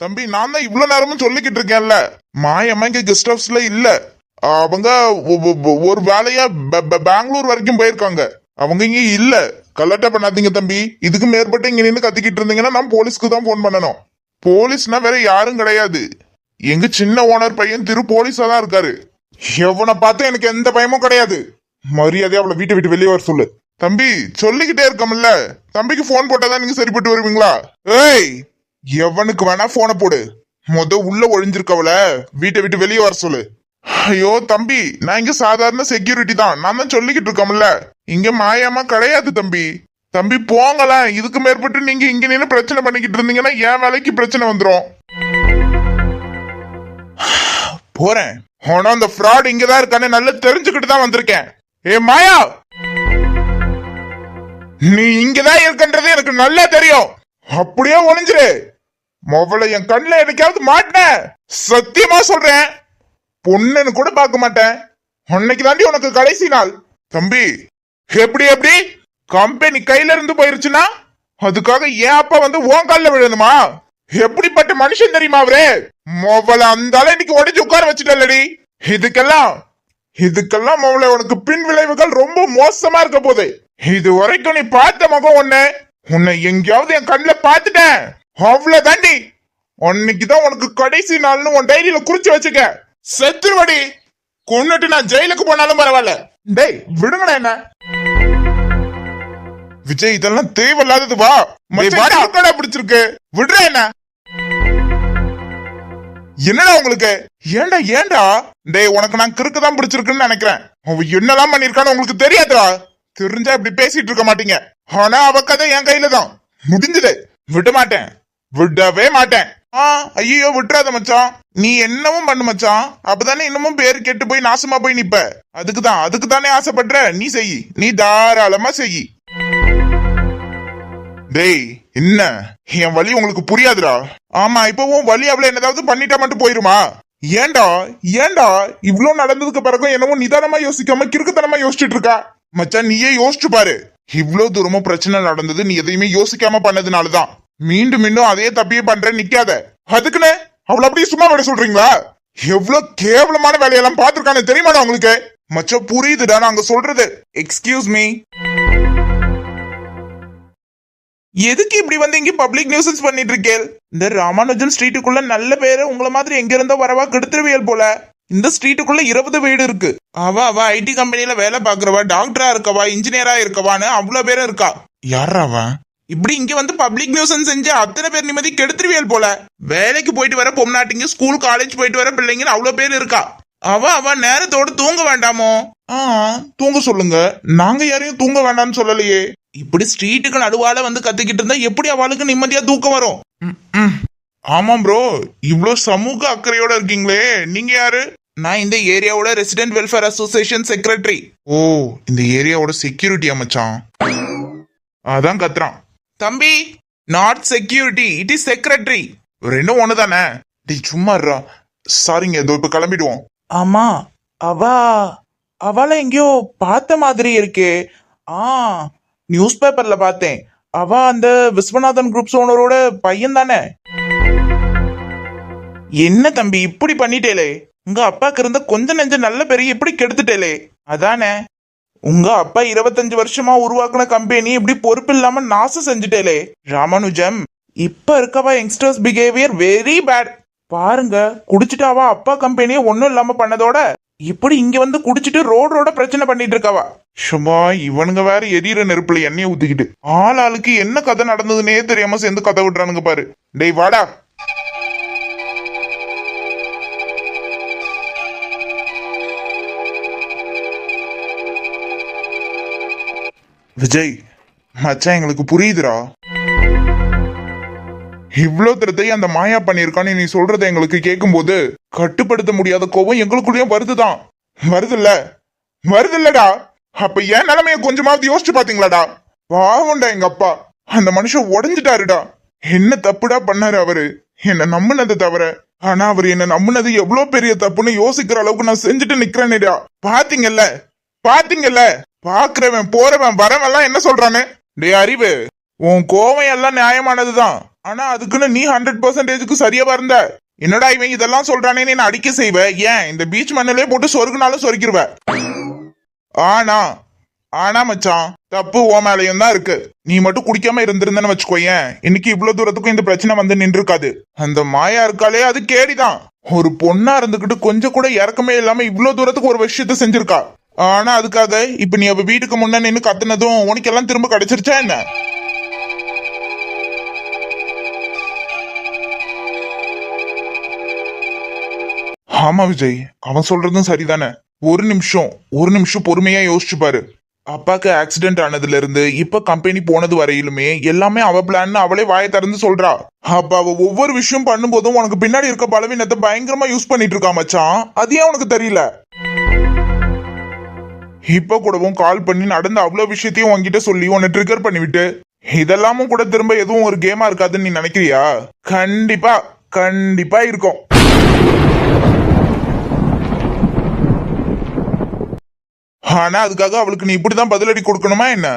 தம்பி நான் தான் இவ்வளவு நேரமும் சொல்லிக்கிட்டு இருக்கேன்ல, மாயம்மா இங்க கெஸ்ட் ஹவுஸ்ல இல்ல. அவங்க ஒரு வேலையா பெங்களூர் வரைக்கும் போயிருக்காங்க. அவங்க இங்க இல்ல. கலட்ட பண்ணாதீங்க தம்பி. இதுக்கு மேற்பட்டு இங்க நின்று கத்திக்கிட்டு இருந்தீங்கன்னா நான் போலீஸ்க்கு தான் போன் பண்ணணும். போலீஸ்னா வேற யாரும் கிடையாது. எங்க சின்ன ஓனர் பையன் திரு போலீஸா தான் இருக்காரு. எவனை பார்த்து எனக்கு எந்த பயமும் கிடையாது. மரியாதையா அவளை வீட்டை விட்டு வெளியே வர சொல்லு. தம்பி சொல்லிக்கிட்டே இருக்கமில்ல, தம்பிக்கு போன் போட்டாதான் நீங்க சரிப்பட்டு வருவீங்களா? ஏய், எவனுக்கு வேணா போனை போடு. உள்ள ஒழிஞ்சிருக்கவள வீட்டை விட்டு வெளியே வர சொல்லு. ஐயோ தம்பி, நான் இங்க சாதாரண செக்யூரிட்டி தான். நான் தான் சொல்லிக்கிட்டு இருக்கோம்ல, இங்க மாயமா கிடையாது தம்பி. தம்பி போங்கலாம். இதுக்கு மேற்பட்டு நீங்க இங்க நின்று பிரச்சனை பண்ணிக்கிட்டு இருந்தீங்கன்னா என் வேலைக்கு பிரச்சனை வந்துடும். போறேன். ஆனா அந்த ஃப்ராட் இங்கதான் இருக்கானே நல்லா தெரிஞ்சுக்கிட்டு தான் வந்திருக்கேன். ஏ மாயா, நீ இங்கதான் இருக்கன்றது எனக்கு நல்லா தெரியும். அப்படியே ஒளிஞ்சிரு. மொபைல என் கண்ணுல என்னைக்காவது மாட்டேன், சத்தியமா சொல்றேன். பொண்ணுன்னு கூட பார்க்க மாட்டேன். அன்னைக்கு தாண்டி உனக்கு கடைசி நாள். தம்பி எப்படி எப்படி கம்பெனி கையில இருந்து போயிருச்சுன்னா அதுக்காக ஏன் அப்பா வந்து உன் காலில் விழணுமா? எப்படிப்பட்ட மனுஷன் தெரியுமா அவரு? மொபைல அந்த இன்னைக்கு உடைச்சு உட்கார வச்சுட்டல்லடி. இதுக்கெல்லாம் மொபைல உனக்கு பின் விளைவுகள் ரொம்ப மோசமா இருக்க போகுது. இது வரைக்கும் நீ பார்த்த முகம் உன்னை எங்கேயாவது என் கண்ணுல பாத்துட்டேன், அவ்வளவு தாண்டி. அன்னைக்குதான் உனக்கு கடைசி நாள்னு உன் டைரியில குறிச்சு வச்சுக்க. செத்துருவடி. கொன்னுட்டு நான் ஜெயிலுக்கு போனாலும் பரவாயில்ல. டேய் விடுங்கடா என்ன. விஜய் இதெல்லாம் தேவையில்லாதது. வா பிடிச்சிருக்கு, விடுற என்ன. என்னடா உங்களுக்கு? ஏண்டா டேய், உனக்கு நான் கிறுக்குதான் பிடிச்சிருக்குன்னு நினைக்கிறேன். அவ என்னெல்லாம் பண்ணிருக்கான்னு உங்களுக்கு தெரியாதுடா. தெரிஞ்சா இப்படி பேசிட்டு இருக்க மாட்டீங்க. ஆனா அவ கதை என் கையில தான். முடிஞ்சது. விட மாட்டேன், விடவே மாட்டேன். ஐயோ விட்டுறாத மச்சான். நீ என்னவும் பண்ணு மச்சான். அப்பதானே இன்னமும் பேரு கெட்டு போய் நாசமா போய் நிப்ப. அதுக்கு தானே ஆசைப்படுற. நீ செய், நீ தாராளமா செய். டேய் என்ன, என் வலி உங்களுக்கு புரியாதுடா. ஆமா, இப்பவும் வலி அவளை என்னதாவது பண்ணிட்டா மட்டும் போயிருமா? ஏண்டா இவ்வளவு நடந்ததுக்கு பிறகு என்னவோ நிதானமா யோசிக்காம கிறுக்குத்தனமா யோசிச்சுட்டு இருக்கா. மச்சான் நீயே யோசிச்சு பாரு. இவ்வளவு தூரமும் பிரச்சனை நடந்தது நீ எதையுமே யோசிக்காம பண்ணதுனாலதான். மீண்டும் அதே தப்பியே பண்ற நிக்காத. அதுக்குன்னு அவளை அப்படியே சும்மா விட சொல்றீங்களா? எவ்வளவு கேவலமான வேலையெல்லாம் பாத்துருக்கானு தெரியுமாடா உங்களுக்கு? மச்சம் புரியுதுடா நாங்க சொல்றது. எக்ஸ்கியூஸ் மீ, எதுக்கு இப்படி வந்து இங்க பப்ளிக் நியூசன்ஸ் பண்ணிட்டு இருக்கேன்? இந்த ராமானுஜன் ஸ்ட்ரீட்டுக்குள்ள நல்ல பேரு உங்களை மாதிரி எங்க இருந்தோ வரவா கெடுத்துருவியல் போல. இந்த ஸ்ட்ரீட்டுக்குள்ள 20 வீடு இருக்கு. அவ ஐடி கம்பெனில வேலை பாக்குறவா, டாக்டரா இருக்கவா, இன்ஜினியரா இருக்கவான்னு அவ்வளவு பேரும் இருக்கா. யாரா இப்படி இங்க வந்து பப்ளிக் நியூசன்ஸ் செஞ்சு அத்தனை பேர் நிம்மதி கெடுத்துருவியல் போல. வேலைக்கு போயிட்டு வர பொம்நாட்டிங்க, ஸ்கூல் காலேஜ் போயிட்டு வர பிள்ளைங்கன்னு அவ்வளவு பேர் இருக்கா. அவ நேரத்தோடு தூங்க வேண்டாமோ? தூங்க சொல்லுங்க. நாங்க யாரையும் தூங்க வேண்டாம்னு சொல்லலையே. இப்படி ஸ்ட்ரீட்டுக்கு நடுவால வந்து கத்திக்கிட்டு இருந்தா எப்படி அவளுக்கு நிம்மதியா தூக்கம் வரும்? ஆமாம் ப்ரோ, இவ்வளவு சமூக அக்கறையோட இருக்கீங்களே. நீங்க யாரு? நான் இந்த ஏரியாவோட ரெசிடென்ட் வெல்ஃபேர் அசோசியேஷன் செக்ரட்டரி. ஓ, இந்த ஏரியாவோட செக்யூரிட்டி அமைச்சான். அதான் கத்துறான். தம்பி, not security, it is secretary. ரெண்டும் ஒண்ணுதானே? சும்மா சாரிங்க, இதோ இப்ப கிளம்பிடுவோம். ஆமா, அவளை எங்கேயோ பார்த்த மாதிரி இருக்கே. நியூஸ் பேப்பர்ல பார்த்தேன். அவ அந்த விஸ்வநாதன் குரூப்ஸ் ஓனரோட பையன் தானே? என்ன தம்பி இப்படி பண்ணிட்டேலே? உங்க அப்பாக்கு இருந்த கொஞ்ச நெஞ்ச நல்ல பெரிய இப்படி கெடுத்துட்டேலே. அதானே, உங்க அப்பா 25 வருஷமா உருவாக்குன கம்பெனி இப்படி பொறுப்பு இல்லாம நாசம் செஞ்சுட்டேலே. ராமானுஜம், இப்ப இருக்கவா யங்ஸ்டர்ஸ் பிஹேவியர் வெரி பேட். பாருங்க, குடிச்சிட்டாவா அப்பா கம்பெனியை ஒன்னும் இல்லாம பண்ணதோட இப்படி இங்க வந்து குடிச்சிட்டு ரோட பிரச்சனை பண்ணிட்டு இருக்கவா. சும்மா இவனுங்க வேற எரியிற நெருப்புல எண்ணெய ஊத்திக்கிட்டு ஆளுக்கு என்ன கதை நடந்ததுன்னே தெரியாம சேர்ந்து கதை விடுறானுங்க பாரு. டேய் வாடா. விஜய் மச்சான், எங்களுக்கு புரியுதுரா. இவ்வளவு தரத்தையும் அந்த மாயா பண்ணிருக்கான்னு நீ சொல்றத எங்களுக்கு கேட்கும் போது கட்டுப்படுத்த முடியாத கோபம் எங்களுக்குள்ளயும் வருதுல்லடா. அப்ப என் நிலைமைய கொஞ்சமாவது யோசிச்சு பாத்தீங்களாடா? பாவம்டா எங்க அப்பா. அந்த மனுஷன் உடஞ்சிட்டாருடா. என்ன தப்புடா பண்ணாரு அவரு? என்ன நம்பினது தவிர. ஆனா அவர் என்ன நம்பினது எவ்வளவு பெரிய தப்புன்னு யோசிக்கிற அளவுக்கு நான் செஞ்சுட்டு நிக்கிறேன்டா. பாத்தீங்கல்ல பாக்குறவன் போறவன் வரவன் எல்லாம் என்ன சொல்றானு? டே அறிவு, உன் கோவம் எல்லாம் நியாயமானதுதான். ஆனா அதுக்குன்னு நீ 100%க்கு சரியா இருந்த. என்னடா இவன் இதெல்லாம் சொல்றானே நான் அடிக்க செய்வ. ஏன் இந்த பீச் மண்ணிலே போட்டு சொருகுனாலும் சொருக்கிருவ. ஆனா ஆனா மச்சான், தப்பு ஓ மேலையும் தான் இருக்கு. நீ மட்டும் குடிக்காம இருந்திருந்தன்னு வச்சுக்கோயேன், இன்னைக்கு இவ்வளவு தூரத்துக்கும் இந்த பிரச்சனை வந்து நின்று இருக்காது. அந்த மாயா இருக்காளே அது கேடிதான். ஒரு பொண்ணா இருந்துகிட்டு கொஞ்சம் கூட இறக்கமே இல்லாம இவ்வளவு தூரத்துக்கு ஒரு விஷயத்த செஞ்சிருக்கா. ஆனா அதுக்காக இப்ப நீ அவ வீட்டுக்கு முன்ன நின்னு கத்துனதும் உனக்கு எல்லாம் திரும்ப கிடைச்சிருச்சா என்ன? ஆமா விஜய், அவன் சொல்றதும் சரிதானே. ஒரு நிமிஷம் பொறுமையா யோசிச்சு பாரு. அப்பாக்கு ஆக்சிடென்ட் ஆனதுல இருந்து இப்ப கம்பெனி போனது வரையிலுமே எல்லாமே அவ பிளான் அவளே வாயை திறந்து சொல்றா. அப்ப அவ ஒவ்வொரு விஷயம் பண்ணும்போதும் உனக்கு பின்னாடி இருக்க பலவீனத்தை பயங்கரமா யூஸ் பண்ணிட்டு இருக்கா மச்சான். அது ஏன் உனக்கு தெரியல? இப்ப கூடவும் கால் பண்ணி நடந்த அவ்வளவு விஷயத்தையும் உன்கிட்ட சொல்லி உன்னை ட்ரிகர் பண்ணிவிட்டு இதெல்லாமும் கூட திரும்ப எதுவும் ஒரு கேமா இருக்காதுன்னு நீ நினைக்கிறியா? கண்டிப்பா கண்டிப்பா இருக்கும். ஆனா அதுக்காக அவளுக்கு நீ இப்படிதான் பதிலடி கொடுக்கணுமா என்ன?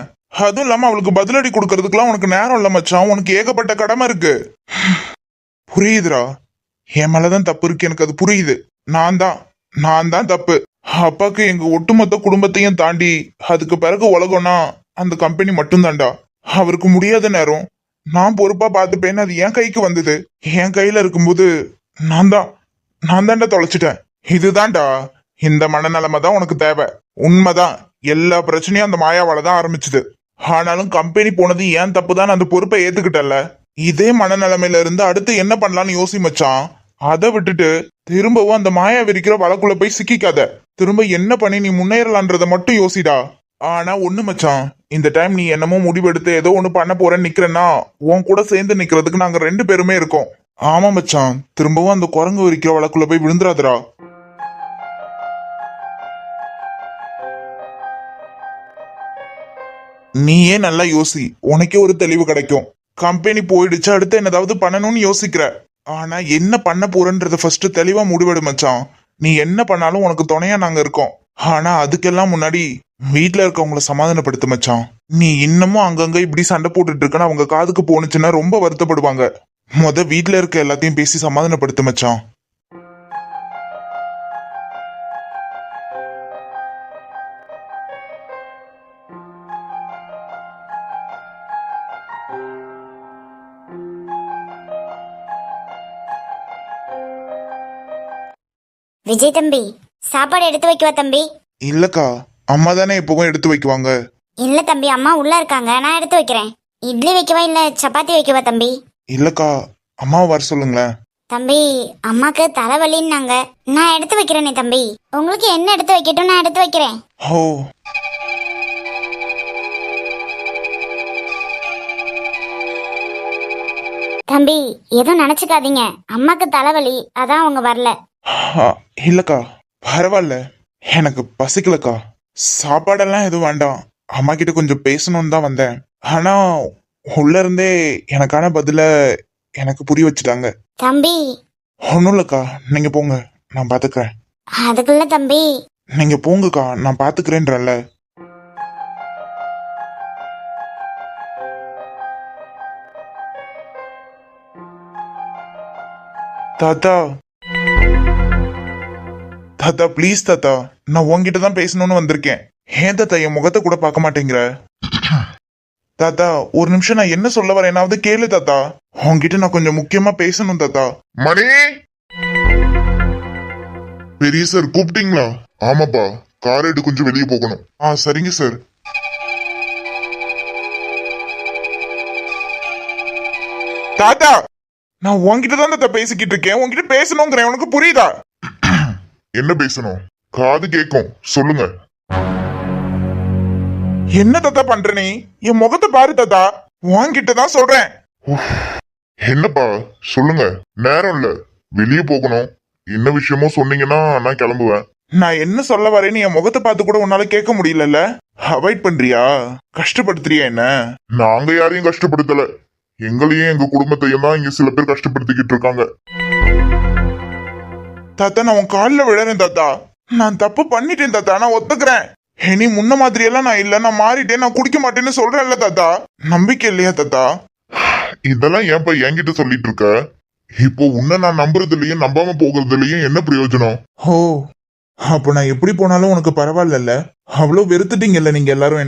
அதுவும் இல்லாம அவளுக்கு பதிலடி கொடுக்கறதுக்குலாம் உனக்கு நேரம் இல்ல மச்சான். உனக்கு ஏகப்பட்ட கடமை இருக்கு. புரியுதுடா, என் மேலதான் தப்பு இருக்கு, எனக்கு அது புரியுது. நான் தான் தப்பு. அப்பாக்கு எங்க ஒட்டுமொத்த குடும்பத்தையும் தாண்டி அதுக்கு பிறகு உலகம்னா அந்த கம்பெனி மட்டும் தான்டா. அவருக்கு முடியாத நேரம் நான் பொறுப்பா பார்த்துப்பேன்னு அது என் கைக்கு வந்தது. என் கையில இருக்கும்போது நான் தான்டா தொலைச்சிட்டேன். இதுதான்டா, இந்த மனநிலைமை தான் உனக்கு தேவை. உண்மைதான், எல்லா பிரச்சனையும் அந்த மாயாவால தான் ஆரம்பிச்சுது. ஆனாலும் கம்பெனி போனது ஏன் தப்பு தான், அந்த பொறுப்பை ஏத்துக்கிட்டல. இதே மனநிலைமையில இருந்து அடுத்து என்ன பண்ணலாம்னு யோசி மச்சான். அதை விட்டுட்டு திரும்பவும் அந்த மாயா விரிக்கிற வழக்குள்ள போய் சிக்கிக்காத. திரும்ப என்ன பண்ணி நீ முன்னேறலான்றத மட்டும் யோசிடா. ஆனா ஒண்ணு மச்சான், இந்த டைம் நீ என்னமோ முடிவெடுத்து ஏதோ ஒண்ணு பண்ண போறேன்னு நிக்கிறேன்னா உன் கூட சேர்ந்து நிக்கிறதுக்கு நாங்க 2 பேருமே இருக்கோம். ஆமா மச்சான், திரும்பவும் அந்த குரங்கு விரிக்கிற வழக்குள்ள போய் விழுந்துராதரா. நீயே நல்லா யோசி, உனக்கே ஒரு தெளிவு கிடைக்கும். கம்பெனி போயிடுச்சு, அடுத்து என்னதாவது பண்ணணும்னு யோசிக்கிற. ஆனா என்ன பண்ண போறன்றத ஃபர்ஸ்ட் தெளிவா முடிவெடு மச்சான். நீ என்ன பண்ணாலும் உனக்கு துணையா நாங்க இருக்கோம். ஆனா அதுக்கெல்லாம் முன்னாடி வீட்டுல இருக்கவங்கள சமாதானப்படுத்து மச்சான். நீ இன்னமும் அங்கங்க இப்படி சண்டை போட்டுட்டு இருக்கன்னு அவங்க காதுக்கு போனுச்சுன்னா ரொம்ப வருத்தப்படுவாங்க. வீட்டுல இருக்க எல்லாத்தையும் பேசி சமாதானப்படுத்து மச்சான். விஜய் தம்பி, சாப்பாடு எடுத்து வைக்கவா தம்பி? இல்லக்கா, அம்மா தானே எப்பவும் எடுத்து வைக்குவாங்க. இல்ல தம்பி, அம்மா உள்ள இருக்காங்க, நான் எடுத்து வைக்கிறேன். இட்லி வைக்கவா இல்ல சப்பாத்தி வைக்கவா தம்பி? இல்லக்கா, அம்மாவை வர சொல்லுங்களேன். தம்பி, அம்மாக்கு தலைவலின்னாங்க, நான் எடுத்து வைக்கிறேனே தம்பி. உங்களுக்கு என்ன எடுத்து வைக்கட்டும், நான் எடுத்து வைக்கிறேன். ஓ, தம்பி எதுவும் நினைச்சுக்காதீங்க, அம்மாக்கு தலைவலி, அதான் அவங்க வரல. இல்லக்கா பரவாயில்ல, எனக்கு பசிக்கலக்கா. சாப்பாடெல்லாம் எதுவும் வேண்டாம். அம்மா கிட்ட கொஞ்சம் பேசணும்னு தான் வந்தேன். ஆனா உள்ள இருந்தே எனக்கான பதில எனக்கு புரிய வச்சுட்டாங்க. தம்பி ஒன்னும் இல்லக்கா, நீங்க போங்க, நான் பாத்துக்கிறேன். அதுக்குள்ள தம்பி, நீங்க போங்கக்கா, நான் பாத்துக்கிறேன்றல. தாத்தா தாத்தா ப்ளீஸ் தாத்தா, நான் உன்கிட்ட தான் பேசணும்னு வந்திருக்கேன். ஏன் தாத்தா என் முகத்தை கூட பார்க்க மாட்டேங்கிற? தாத்தா ஒரு நிமிஷம், நான் என்ன சொல்ல வரேனாவது கேளு தாத்தா. உன்கிட்ட நான் கொஞ்சம் முக்கியமா பேசணும் தாத்தா. மணி, பெரிய சார் கூப்பிட்டீங்களா? ஆமாப்பா, கார் எடுத்து கொஞ்சம் வெளியே போகணும். சரிங்க சார். தாத்தா நான் உன்கிட்ட தான் தாத்தா பேசிக்கிட்டு இருக்கேன். உன்கிட்ட பேசணுங்கிறேன், உனக்கு புரியுதா? என்ன பேசணும்? காது கேட்கும், சொல்லுங்க. என்ன தாத்தா பண்ற நீ? என் முகத்தை பாரு தாத்தா, உன்கிட்ட தான் சொல்றேன். என்னப்பா சொல்லுங்க, நேரம் இல்ல, வெளியே போகணும். என்ன விஷயமோ சொன்னீங்கன்னா நான் கிளம்புவேன். நான் என்ன சொல்ல வரேன்னு என் முகத்தை பார்த்து கூட உன்னால கேட்க முடியலல்ல? அவாய்ட் பண்றியா? கஷ்டப்படுத்துறியா என்ன? நாங்க யாரையும் கஷ்டப்படுத்தல, எங்களையும் எங்க குடும்பத்தையும் தான் இங்க சில பேர் கஷ்டப்படுத்திக்கிட்டு இருக்காங்க. தாத்தா நான் உன் காலில் விழறேன் தாத்தா. நான் தப்பு பண்ணிட்டேன் தாத்தா, நான் ஒத்துக்கிறேன். இனி முன்ன மாதிரியெல்லாம் நான் இல்ல, நான் மாறிட்டேன், நான் குடிக்க மாட்டேன்னு சொல்றேன்ல தாத்தா. நம்பிக்கை இல்லையா தாத்தா? இதெல்லாம் ஏன்பா என்கிட்ட சொல்லிட்டு இருக்க? இப்போ உன்னை நான் நம்புறதுலயும் நம்பாம போகிறதுலயும் என்ன பிரயோஜனம்? ஓ, அப்ப நான் எப்படி போனாலும் உனக்கு பரவாயில்லல்ல? அவ்வளவு வெறுத்துட்டீங்கல்ல நீங்க எல்லாரும்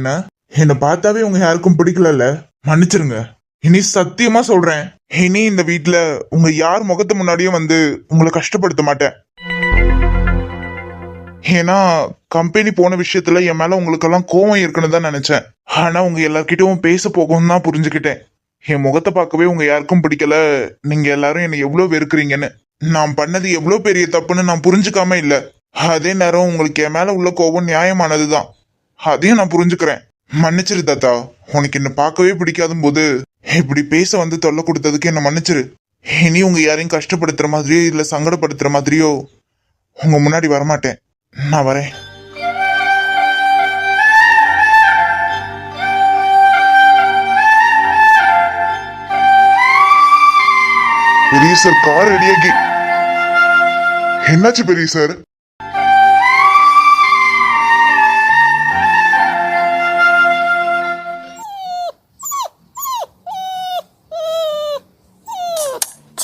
என்ன பார்த்தாவே உங்க யாருக்கும் பிடிக்கலல்ல? மன்னிச்சிருங்க. இனி சத்தியமா சொல்றேன், இனி இந்த வீட்ல உங்க யார் முகத்து முன்னாடியும் வந்து உங்களை கஷ்டப்படுத்த மாட்டேன். ஏன்னா கம்பெனி போன விஷயத்துல என் மேல உங்களுக்கெல்லாம் கோவம் இருக்குன்னு தான் நினைச்சேன். ஆனா உங்க எல்லார்கிட்டயும் பேச போகவும் தான் புரிஞ்சுக்கிட்டேன். என் முகத்தை பார்க்கவே உங்க யாருக்கும் பிடிக்கல. நீங்க எல்லாரும் என்னை எவ்வளவு வெறுக்கிறீங்கன்னு. நான் பண்ணது எவ்வளவு பெரிய தப்புன்னு நான் புரிஞ்சுக்காம இல்ல. அதே நேரம் உங்களுக்கு என் மேல உள்ள கோபம் நியாயமானதுதான், அதையும் நான் புரிஞ்சுக்கிறேன். மன்னிச்சிரு தாத்தா. உனக்கு என்ன பார்க்கவே பிடிக்காத போது இப்படி பேச வந்து தொல்லை கொடுத்ததுக்கு என்ன மன்னிச்சிரு. இனி உங்க யாரையும் கஷ்டப்படுத்துற மாதிரியோ இல்ல சங்கடப்படுத்துற மாதிரியோ உங்க முன்னாடி வரமாட்டேன். நான் வரேன். பெரிய சார், கார் ரெடியாகி. என்னாச்சு பெரிய சார்?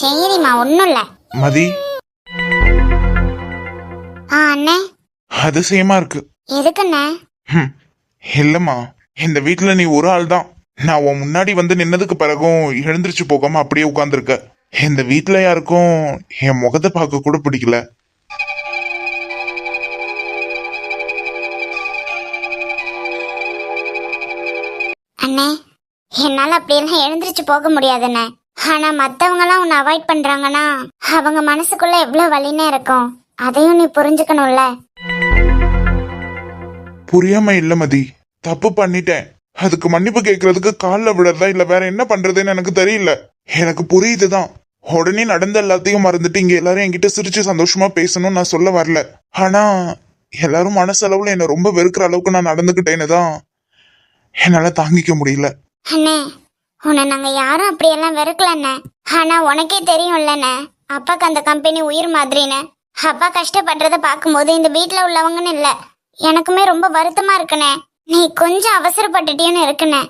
சரிம்மா, ஒன்றும் இல்லை. மதி, அண்ணே. அதிசயமா இருக்கு. எதுக்குண்ணே? இல்லம்மா, இந்த வீட்டுல நீ ஒரு ஆள் தான். நான் உன் முன்னாடி வந்து நின்னதுக்கு பிறகும் எழுந்திருச்சு போகாம அப்படியே உட்கார்ந்துருக்க. இந்த வீட்டுல யாருக்கும் என் முகத்தை பார்க்க கூட பிடிக்கல. அண்ணே, என்னால அப்படியெல்லாம் எழுந்திருச்சு போக முடியாதுண்ணே. ஆனா மத்தவங்க எல்லாம் உன்னை அவாய்ட் பண்றாங்கன்னா அவங்க மனசுக்குள்ள எவ்வளவு வலினே இருக்கும், அதையும் நீ புரிஞ்சுக்கணும்ல. புரியாம இல்ல மதி, தப்பு பண்ணிட்டேன். அதுக்கு மன்னிப்பு கேட்கறதுக்கு காலில் விடுறதா இல்ல வேற என்ன பண்றதுன்னு எனக்கு தெரியல. எனக்கு புரியுதுதான். உடனே நடந்த எல்லாத்தையும் மறந்துட்டு இங்க எல்லாரும் என்கிட்ட சிரிச்சு சந்தோஷமா பேசணும்னு நான் சொல்ல வரல. ஆனா எல்லாரும் மனசளவுல என்ன ரொம்ப வெறுக்கிற அளவுக்கு நான் நடந்துகிட்டேன்னு தான் என்னால தாங்கிக்க முடியல. அண்ணே, உன்னை நாங்க யாரும் அப்படியெல்லாம் வெறுக்கலண்ணே. ஆனா உனக்கே தெரியும்லண்ணே, அப்பாக்கு அந்த கம்பெனி உயிர் மாதிரின்னு. அப்பா கஷ்டப்படுறத பார்க்கும்போது இந்த வீட்டுல உள்ளவங்கன்னு இல்ல, எனக்குமே ரொம்ப வருத்தமா இருக்குண்ணே. நீ கொஞ்சம் அவசரப்பட்டுட்டியோன்னு இருக்குண்ணே.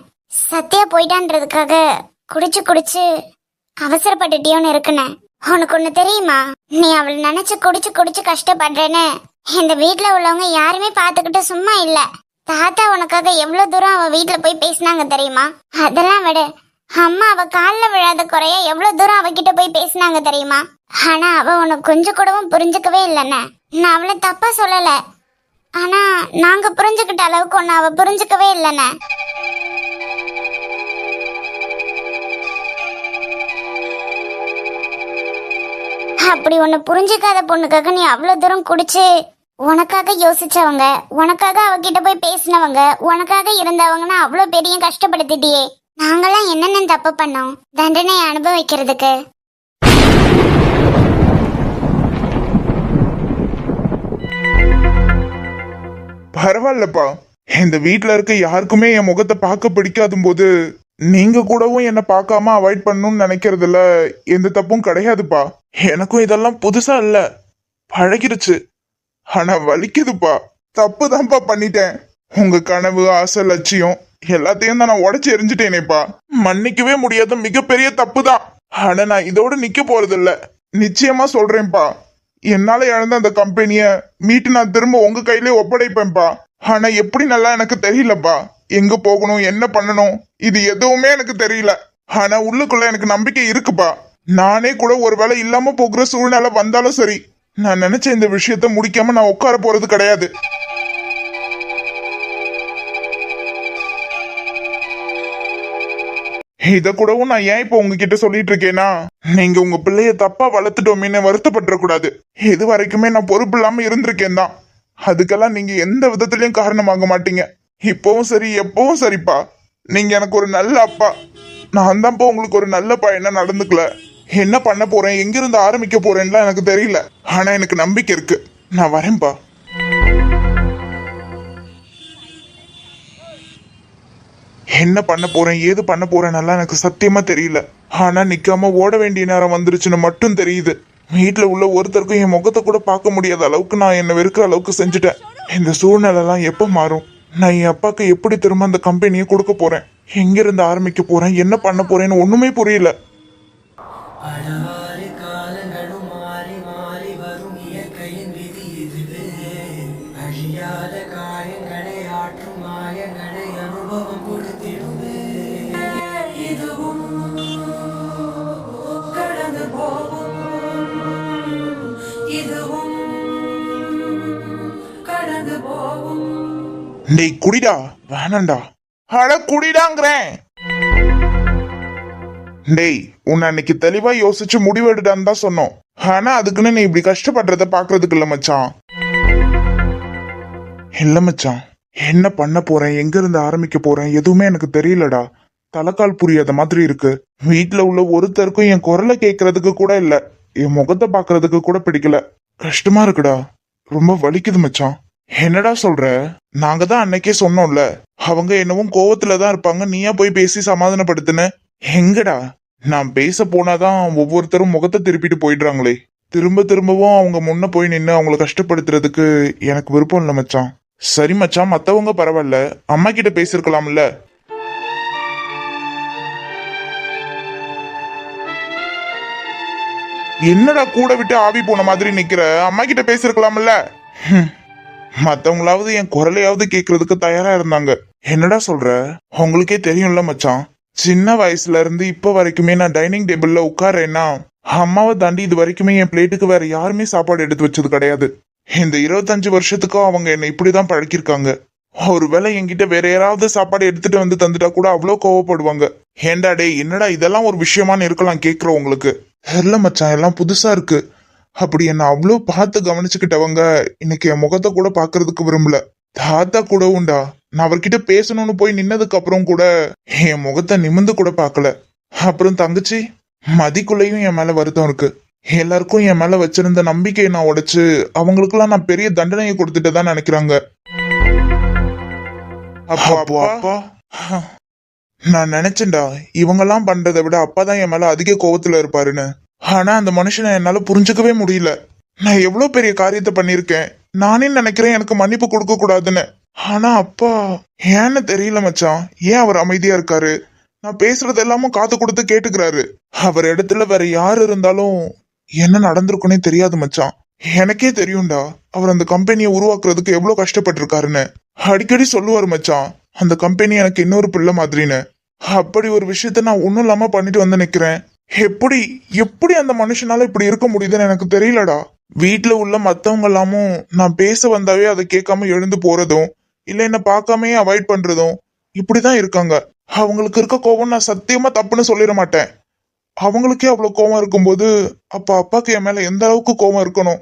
சத்தியா போயிட்டான்றதுக்காக குடிச்சு குடிச்சு அவசரப்பட்டுட்டியோன்னு இருக்குண்ணே. உனக்கு ஒண்ணு தெரியுமா, நீ அவளை நினைச்சு குடிச்சு குடிச்சு கஷ்டப்படுறேன்னு இந்த வீட்டுல உள்ளவங்க யாருமே பாத்துக்கிட்டு சும்மா இல்ல. தாத்தா உனக்காக எவ்வளவு தூரம் அவ வீட்டுல போய் பேசினாங்க தெரியுமா? அதெல்லாம் விட அம்மா அவ கால்ல விழாத குறைய எவ்வளவு தூரம் அவகிட்ட போய் பேசினாங்க தெரியுமா? ஆனா அவ உனக்கு கொஞ்சம் கூடவும் புரிஞ்சுக்கவே இல்லைண்ணே. நான் அவளை தப்பா சொல்லல, ஆனா நாங்க புரிஞ்சுக்கிட்ட அளவுக்கு ஒன்னு அவ புரிஞ்சுக்கவே இல்லைண்ணே. அப்படி ஒன்னு புரிஞ்சுக்காத பொண்ணுக்காக நீ அவ்வளவு தூரம் குடிச்சு உனக்காக யோசிச்சவங்க, உனக்காக அவகிட்ட போய் பேசினவங்க, உனக்காக இருந்தவங்கன்னா அவ்வளவு பெரிய கஷ்டப்படுத்திட்டியே. நாங்கெல்லாம் என்னென்ன தப்பு பண்ணோம் தண்டனை அனுபவிக்கிறதுக்கு? பரவாயில்லப்பா, இந்த வீட்டுல இருக்க யாருக்குமே என் முகத்தை பார்க்க பிடிக்காத போது நீங்க கூடவும் என்ன பார்க்காம அவாய்ட் பண்ணணும்னு நினைக்கிறதுல எந்த தப்பும் கிடையாதுப்பா. எனக்கும் இதெல்லாம் புதுசா இல்ல, பழகிருச்சு. ஆனா வலிக்குதுப்பா. தப்பு தான்ப்பா பண்ணிட்டேன். உங்க கனவு, ஆசை, லட்சியம் எல்லாத்தையும் தான் நான் உடைச்சு எரிஞ்சுட்டேனேப்பா. மன்னிக்கவே முடியாத மிகப்பெரிய தப்பு தான். ஆனா நான் இதோட நிக்க போறது இல்ல. நிச்சயமா சொல்றேன்ப்பா, என்னால இழந்த அந்த கம்பெனிய மீட்டு நான் திரும்ப உங்க கையிலே ஒப்படைப்பேன்ப்பா. ஆனா எப்படி நல்லா எனக்கு தெரியலப்பா. எங்க போகணும், என்ன பண்ணணும், இது எதுவுமே எனக்கு தெரியல. ஆனா உள்ளுக்குள்ள எனக்கு நம்பிக்கை இருக்குப்பா. நானே கூட ஒருவேளை இல்லாம போகிற சூழ்நிலை வந்தாலும் சரி, நான் நினைச்ச இந்த விஷயத்த முடிக்காம நான் உட்கார போறது கிடையாது. இத கூடவும் நான் ஏன் இப்ப உங்ககிட்ட சொல்லிட்டு இருக்கேன்னா, நீங்க உங்க பிள்ளைய தப்பா வளர்த்துட்டோமேன்னு வருத்தப்பட்டுற கூடாது. இது வரைக்குமே நான் பொறுப்பு இல்லாம இருந்திருக்கேன் தான். அதுக்கெல்லாம் நீங்க எந்த விதத்திலயும் காரணமாக மாட்டீங்க. இப்பவும் சரி, எப்பவும் சரிப்பா. நீங்க எனக்கு ஒரு நல்ல அப்பா. நான் தான்ப்பா உங்களுக்கு ஒரு நல்ல பையனா நடந்துக்கல. என்ன பண்ண போறேன், எங்கிருந்து ஆரம்பிக்க போறேன்லாம் எனக்கு தெரியல. ஆனா எனக்கு நம்பிக்கை இருக்கு. நான் வரேன்ப்பா. என்ன பண்ண போறேன், ஏது பண்ண போறேன்னெல்லாம் எனக்கு சத்தியமா தெரியல. ஆனா நிக்காம ஓட வேண்டிய நேரம் வந்துருச்சுன்னு மட்டும் தெரியுது. வீட்டுல உள்ள ஒருத்தருக்கும் என் முகத்தை கூட பார்க்க முடியாத அளவுக்கு நான் என்ன வெறுக்கிற அளவுக்கு செஞ்சுட்டேன். இந்த சூழ்நிலைலாம் எப்ப மாறும்? நான் என் அப்பாக்கு எப்படி திரும்ப அந்த கம்பெனியை கொடுக்க போறேன்? எங்க இருந்து ஆரம்பிக்க போறேன்? என்ன பண்ண போறேன்னு ஒண்ணுமே புரியல. அழகாறு காலங்களும் மாறி மாறி வரும் இயற்கையின் விதி இதுவே. அழியாத காயங்களை ஆற்றும் மாயங்களை அனுபவம் கொடுத்திடுவே. இதுவும் கடந்து போகும், இதுவும் கடந்து போகும். டேய் குடிடா. வேணாண்டா. அட குடிடாங்கிறேன். டேய் உன்னை அன்னைக்கு தெளிவா யோசிச்சு முடிவெடுடான்னு தான் சொன்னோம். ஆனா அதுக்குன்னு நீ இப்படி கஷ்டப்படுறத பாக்குறதுக்கு இல்ல மச்சான். இல்ல மச்சான், என்ன பண்ண போறேன், எங்க இருந்து ஆரம்பிக்க போறேன் எதுவுமே எனக்கு தெரியலடா. தலைக்கால் புரியாத மாதிரி இருக்கு. வீட்டுல உள்ள ஒருத்தருக்கும் என் குரலை கேட்கறதுக்கு கூட இல்ல, என் முகத்தை பாக்குறதுக்கு கூட பிடிக்கல. கஷ்டமா இருக்குடா. ரொம்ப வலிக்குது மச்சான். என்னடா சொல்ற? நாங்க தான் அன்னைக்கே சொன்னோம்ல, அவங்க என்னவும் கோவத்துலதான் இருப்பாங்க, நீயா போய் பேசி சமாதானப்படுத்துன. எங்கடா? நான் பேச போனாதான் ஒவ்வொருத்தரும் முகத்தை திருப்பிட்டு போயிடுறாங்களே. திரும்ப திரும்பவும் அவங்க முன்ன போய் நின்று அவங்கள கஷ்டப்படுத்துறதுக்கு எனக்கு விருப்பம் இல்லை மச்சான். சரி மச்சான், மத்தவங்க பரவாயில்ல, அம்மா கிட்ட பேசிருக்கலாம்ல. என்னடா கூட விட்டு ஆவி போன மாதிரி நிக்கிற? அம்மா கிட்ட பேசிருக்கலாம்ல. மத்தவங்களாவது என் குரலையாவது கேக்குறதுக்கு தயாரா இருந்தாங்க. என்னடா சொல்ற? உங்களுக்கே தெரியும்ல மச்சான், சின்ன வயசுல இருந்து இப்ப வரைக்குமே நான் டைனிங் டேபிள்ல உட்கார்றேன்னா அம்மாவை தாண்டி இது வரைக்குமே என் பிளேட்டுக்கு வேற யாருமே சாப்பாடு எடுத்து வச்சது கிடையாது. இந்த 25 வருஷத்துக்கும் அவங்க என்னை இப்படிதான் பழக்கிருக்காங்க. ஒருவேளை என்கிட்ட வேற யாராவது சாப்பாடு எடுத்துட்டு வந்து தந்துட்டா கூட அவ்வளோ கோவப்படுவாங்க. ஏண்டா டே, என்னடா இதெல்லாம் ஒரு விஷயமானு இருக்கலாம் கேக்குறோம் உங்களுக்கு. தெரியல மச்சான், எல்லாம் புதுசா இருக்கு. அப்படி என்ன அவ்வளோ பார்த்து கவனிச்சுக்கிட்டவங்க இன்னைக்கு என் முகத்தை கூட பாக்குறதுக்கு விரும்பல. தாத்தா கூட உண்டா, நான் அவர்கிட்ட பேசணும்னு போய் நின்னதுக்கு அப்புறம் கூட என் முகத்தை நிமிந்து கூட பார்க்கல. அப்புறம் தங்கச்சி மதிக்குள்ளையும் என் மேல வருத்தம் இருக்கு. எல்லாருக்கும் என் மேல வச்சிருந்த நம்பிக்கையை நான் உடைச்சு அவங்களுக்குலாம் நான் பெரிய தண்டனையை கொடுத்துட்டு தான் நினைக்கிறாங்க. அப்பா நான் நினைச்சேன்டா இவங்கெல்லாம் பண்றதை விட அப்பா தான் என் மேல அதிக கோவத்துல இருப்பாருன்னு. ஆனா அந்த மனுஷனை என்னால புரிஞ்சுக்கவே முடியல. நான் எவ்வளவு பெரிய காரியத்தை பண்ணிருக்கேன். நானே நினைக்கிறேன் எனக்கு மன்னிப்பு கொடுக்க கூடாதுன்னு. ஆனா அப்பா ஏன்னு தெரியல மச்சான், ஏன் அவர் அமைதியா இருக்காரு? நான் பேசுறது எல்லாமும் காது கொடுத்து கேட்டுக்கிறாரு. அவர் இடத்துல வேற யாரு இருந்தாலும் என்ன நடந்திருக்குன்னே தெரியாது மச்சான். எனக்கே தெரியும்டா அவர் அந்த கம்பெனியை உருவாக்குறதுக்கு எவ்வளவு கஷ்டப்பட்டிருக்காருன்னு. அடிக்கடி சொல்லுவாரு மச்சான், அந்த கம்பெனி எனக்கு இன்னொரு பிள்ளை மாதிரின்னு. அப்படி ஒரு விஷயத்த நான் ஒன்னும் இல்லாம பண்ணிட்டு வந்து நிக்கிறேன். எப்படி எப்படி அந்த மனுஷனால இப்படி இருக்க முடியுதுன்னு எனக்கு தெரியலடா. வீட்டுல உள்ள மத்தவங்க எல்லாமும் நான் பேச வந்தாவே அதை கேட்காம எழுந்து போறதும் இல்ல என்ன பார்க்காமயே அவாய்ட் பண்றதும் இப்படிதான் இருக்காங்க. அவங்களுக்கு இருக்க கோபம் நான் சத்தியமா தப்புன்னு சொல்லிட மாட்டேன். அவங்களுக்கே அவ்வளவு கோபம் இருக்கும்போது அப்ப அப்பாக்கு என் மேல எந்த அளவுக்கு கோபம் இருக்கணும்.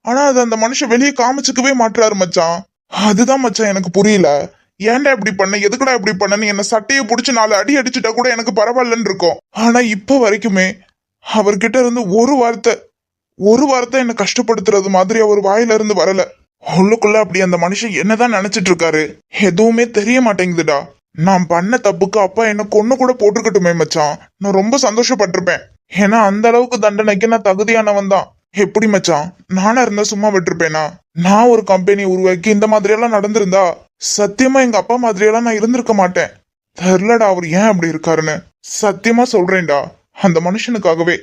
ஆனா அது அந்த மனுஷன் வெளியே காமிச்சுக்கவே மாட்டுறாரு மச்சான். அதுதான் மச்சான் எனக்கு புரியல. ஏன்டா இப்படி பண்ண, எதுக்குடா இப்படி பண்ணன்னு என்ன சட்டையை பிடிச்சி 4 அடி அடிச்சுட்டா கூட எனக்கு பரவாயில்லன்னு இருக்கும். ஆனா இப்ப வரைக்குமே அவர்கிட்ட இருந்து ஒரு வார்த்தை என்ன கஷ்டப்படுத்துறது மாதிரி அவர் வாயில இருந்து வரல. உள்ளுக்குள்ள அப்படி அந்த மனுஷன் என்னதான் நினைச்சிட்டு இருக்காரு எதுவுமே தெரிய மாட்டேங்குதுடா. நான் பண்ண தப்புக்கு அப்பா என்ன கொன்னு கூட போட்டுக்கட்டுமே மச்சான், நான் ரொம்ப சந்தோஷப்பட்டிருப்பேன். ஏன்னா அந்த அளவுக்கு தண்டனைக்கு நான் தகுதியானவன் தான். எப்படி மச்சான், நானா இருந்தா சும்மா விட்டுருப்பேனா? நான் ஒரு கம்பெனி உருவாக்கி இந்த மாதிரி எல்லாம் நடந்திருந்தா சத்தியமா எங்க அப்பா மாதிரியெல்லாம் நான் இருந்திருக்க மாட்டேன். தெரியலடா அவர் ஏன் அப்படி இருக்காருன்னு. சத்தியமா சொல்றேன்டா, அந்த மனுஷனுக்காகவே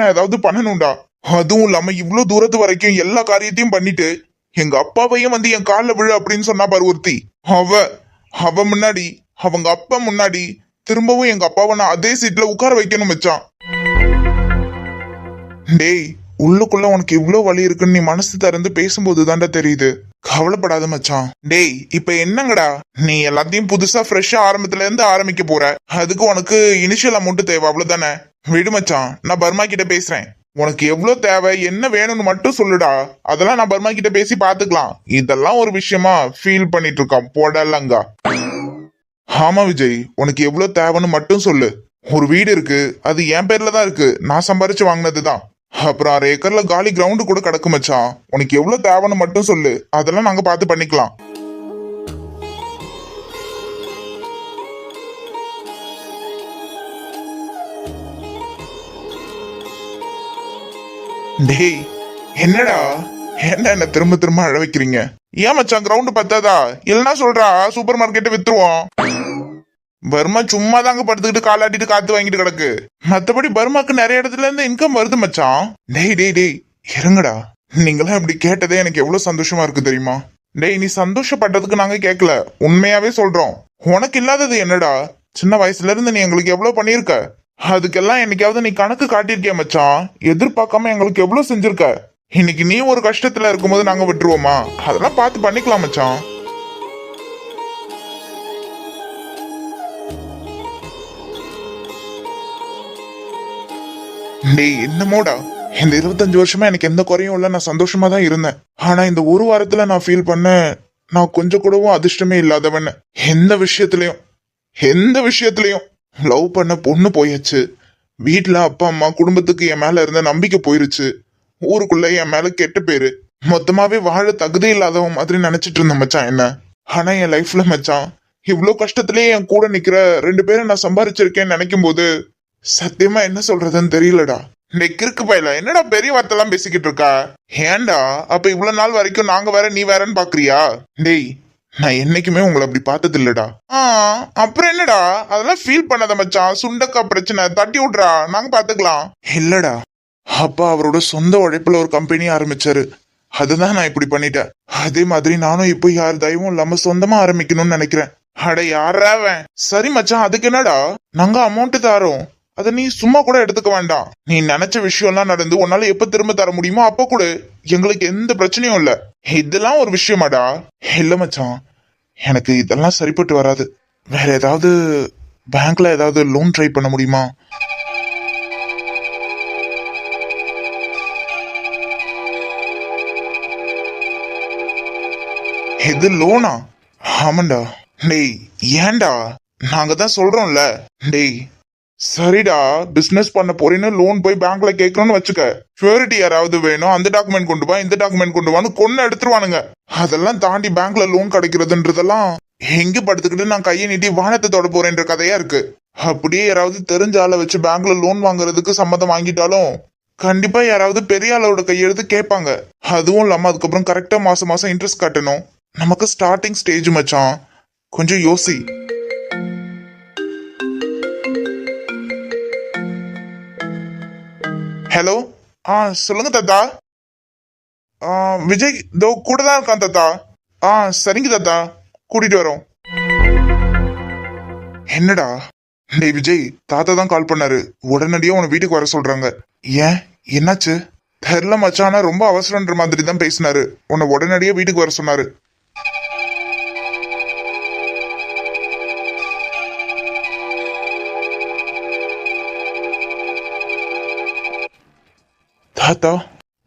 நான் ஏதாவது பண்ணணும்டா. அதுவும் இல்லாம இவ்வளவு தூரத்து வரைக்கும் எல்லா காரியத்தையும் பண்ணிட்டு எங்க அப்பாவையும் வந்து என் காலில் விழு அப்படின்னு சொன்னா பாரு ஒருத்தி. அவ முன்னாடி, அவங்க அப்பா முன்னாடி திரும்பவும் எங்க அப்பாவை நான் அதே சீட்ல உட்கார வைக்கணும் மச்சான். டேய், உள்ளுக்குள்ள உனக்கு இவ்வளவு வலி இருக்குன்னு நீ மனசு திறந்து பேசும்போது தாண்டா தெரியுது. கவலைப்படாத மச்சான். டேய், இப்ப என்னங்கடா நீ எல்லாத்தையும் புதுசா ஃப்ரெஷ்ஷா ஆரம்பத்துல இருந்து ஆரம்பிக்க போற. அதுக்கு உனக்கு இனிஷியல் அமௌண்ட் தேவை, அவ்வளவுதானே? விடு மச்சான், நான் பர்மா கிட்ட பேசுறேன். உனக்கு எவ்வளவு தேவை, என்ன வேணும்னு மட்டும் சொல்லுடா. அதெல்லாம் நான் பர்மா கிட்ட பேசி பாத்துக்கலாம். இதெல்லாம் ஒரு விஷயமா ஃபீல் பண்ணிட்டு இருக்கான் போடலங்க. ஆமா விஜய், உனக்கு எவ்வளவு தேவைன்னு மட்டும் சொல்லு. ஒரு வீடு இருக்கு, அது என் பேர்ல தான் இருக்கு, நான் சம்பாரிச்சு வாங்கினதுதான். அப்புறம் 1/2 ஏக்கர்ல காலி கிரவுண்டு கூட கிடக்கு மச்சான். உனக்கு எவ்வளவு தேவைன்னு மட்டும் சொல்லு, அதெல்லாம் நாங்க பார்த்து பண்ணிக்கலாம். டேய் என்னடா என்ன திரும்ப திரும்ப அழ வைக்கிறீங்க? ஏன் மச்சான் கிரவுண்ட் பத்தாதா? இல்லைன்னா சொல்றா சூப்பர் மார்க்கெட்டை வித்துருவோம். பர்மா சும்மா தாங்க படுத்துக்கிட்டு காலாட்டிட்டு காத்து வாங்கிட்டு கிடக்கு. மத்தபடி பர்மாக்கு நிறைய இடத்துல இருந்து இன்கம் வருது மச்சான். டேய் டேய் டேய் இருங்கடா. நீங்களாம் இப்படி கேட்டதே எனக்கு எவ்வளவு சந்தோஷமா இருக்கு தெரியுமா? டேய் நீ சந்தோஷப்பட்டதுக்கு நாங்க கேட்கல, உண்மையாவே சொல்றோம். உனக்கு இல்லாதது என்னடா? சின்ன வயசுல இருந்து நீ எங்களுக்கு எவ்வளவு பண்ணிருக்க, அதுக்கெல்லாம் என்னைக்காவது நீ கணக்கு காட்டியிருக்கிய மச்சான்? எதிர்பார்க்காம எங்களுக்கு எவ்வளவு செஞ்சிருக்க. இன்னைக்கு நீ ஒரு கஷ்டத்துல இருக்கும்போது நாங்க விட்டுருவோமா? அதெல்லாம் பார்த்து பண்ணிக்கலாம் மச்சான். டேய் என்னமோடா, இந்த 25 வருஷமா எனக்கு எந்த குறையும் இல்ல, நான் சந்தோஷமா தான் இருந்தேன். ஆனா இந்த ஒரு வாரத்துல நான் ஃபீல் பண்ண, நான் கொஞ்சம் கூடவும் அதிர்ஷ்டமே இல்லாதவன். எந்த விஷயத்திலயும் லவ் பண்ண பொண்ணு போயாச்சு. வீட்டுல அப்பா அம்மா குடும்பத்துக்கு என் மேல இருந்த நம்பிக்கை போயிருச்சு. ஊருக்குள்ள என் மேல கெட்ட பேரு. மொத்தமாவே வாழ தகுதி இல்லாதவன் மாதிரி நினைச்சிட்டு இருந்தேன் மச்சான் என்ன. ஆனா என் லைஃப்ல மச்சான் இவ்வளவு கஷ்டத்திலேயே என் கூட நிக்கிற 2 பேரை நான் சம்பாரிச்சிருக்கேன்னு நினைக்கும் போது சத்தியமா என்ன சொல்றதுன்னு தெரியலடா. நெக்கிருக்கு பையல என்னடா பெரிய வார்த்தை எல்லாம் பேசிக்கிட்டு இருக்கா? ஏன்டா அப்ப இவ்வளவு நாள் வரைக்கும் நாங்க வேற நீ வேறன்னு பாக்குறியா? டேய் நான் என்னைக்குமே உங்களை அப்படி பார்த்தது இல்லடா. அப்புறம் என்னடா அதெல்லாம் ஃபீல் பண்ணாத மச்சான். சுண்டக்கா பிரச்சனை தட்டி விட்றா, நாங்க பாத்துக்கலாம். இல்லடா அப்பா அவரோட சொந்த உழைப்புல ஒரு கம்பெனி ஆரம்பிச்சாரு, அதுதான் நான் இப்படி பண்ணிட்டேன். அதே மாதிரி நானும் இப்போ யார் தயவும் இல்லாம சொந்தமா ஆரம்பிக்கணும்னு நினைக்கிறேன். அட யாராவன்? சரி மச்சான் அதுக்கு என்னடா, நாங்க அமௌண்ட் தாரோம், அத நீ சும்மா கூட எடுத்துக்க வேண்டாம். நீ நினைச்ச விஷயம் எல்லாம் நடந்து உன்னால எப்ப திரும்ப தர முடியுமோ அப்ப கூட, எங்களுக்கு எந்த பிரச்சனையும் இல்ல. இதெல்லாம் ஒரு விஷயமாடா? இல்ல மச்சான் எனக்கு இதெல்லாம் சரிப்பட்டு வராது. வேற ஏதாவது பேங்க்ல ஏதாவது லோன் ட்ரை பண்ண முடியுமா? இது லோனா? ஆமாண்டா. டேய் ஏன்டா? நாங்க தான் சொல்றோம்ல. டேய் சரிடா பிசினஸ் பண்ண போறேன்னு லோன் போய் பேங்க்ல கேட்கணும்னு வச்சுக்க, ஷூரிட்டி யாராவது வேணும், அந்த டாக்குமெண்ட் கொண்டு வா இந்த டாக்குமெண்ட் கொண்டு வான்னு கொன்னு எடுத்துருவானுங்க. அதெல்லாம் தாண்டி பேங்க்ல லோன் கிடைக்கிறதுன்றதெல்லாம் எங்க படுத்துக்கிட்டு நான் கையை நீட்டி வானத்தை தொட போறேன்ற கதையா இருக்கு. அப்படியே யாராவது தெரிஞ்ச ஆளை வச்சு பேங்க்ல லோன் வாங்குறதுக்கு சம்மதம் வாங்கிட்டாலும் கண்டிப்பா யாராவது பெரிய ஆளோட கையெழுத்து கேட்பாங்க. அதுவும் இல்லாம அதுக்கப்புறம் கரெக்டா மாசம் மாசம் இன்ட்ரெஸ்ட் கட்டணும். நமக்கு ஸ்டார்டிங் ஸ்டேஜ் மச்சான், கொஞ்சம் யோசி. ஹலோ சொல்லுங்க தாத்தா. விஜய் இதோ கூட தான் இருக்கான் தாத்தா. சரிங்க தாத்தா கூட்டிட்டு வரோம். என்னடா? டேய் விஜய் தாத்தா தான் கால் பண்ணாரு, உடனடியா உன வீட்டுக்கு வர சொல்றாங்க. ஏன் என்னாச்சு? தெரியல மச்சான், ரொம்ப அவசரன்ற மாதிரி தான் பேசினாரு. உன்னை உடனடியா வீட்டுக்கு வர சொன்னாரு. தாத்தா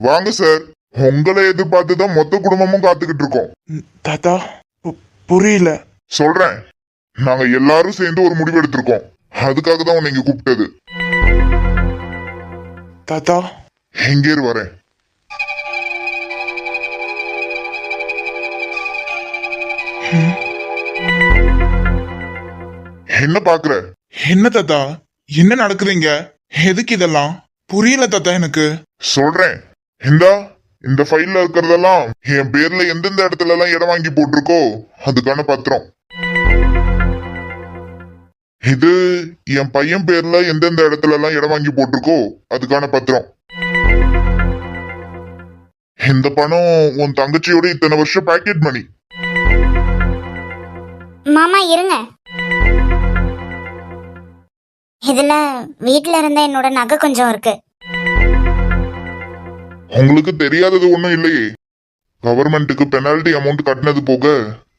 வாங்க சார். உங்களை எதிர்பார்த்துதான் மொத்த குடும்பமும் காத்துக்கிட்டு இருக்கோம். தாத்தா புரியல. சொல்றேன், நாங்க எல்லாரும் சேர்ந்து ஒரு முடிவு எடுத்திருக்கோம். அதுக்காக தான் உன்னை இங்க கூப்பிட்டது. தாத்தா எங்கே வரேன். என்ன பாக்குற? என்ன தாத்தா என்ன நடக்குதுங்க? எதுக்கு இதெல்லாம்? புரியல தாத்தா எனக்கு. சொல்றேன், இந்த ஃபைல்ல இருக்கிறதெல்லாம் என் பேர்ல எந்தெந்த இடத்துல எல்லாம் இடம் வாங்கி போட்டிருக்கோ அதுக்கான பத்திரம். இது என் பையன் பேர்ல எந்தெந்த இடத்துல எல்லாம் இடம் வாங்கி போட்டிருக்கோ அதுக்கான பத்திரம். இந்த பணம் உன் தங்கச்சியோட இத்தனை வருஷம் பாக்கெட் மணி. மாமா இருங்க, இதுல வீட்ல இருந்த என்னோட நகை கொஞ்சம் இருக்கு. உங்களுக்கு தெரியாதது ஒண்ணும் இல்லையே. கவர்மெண்ட்டுக்கு பெனால்டி அமௌண்ட் கட்டினது போக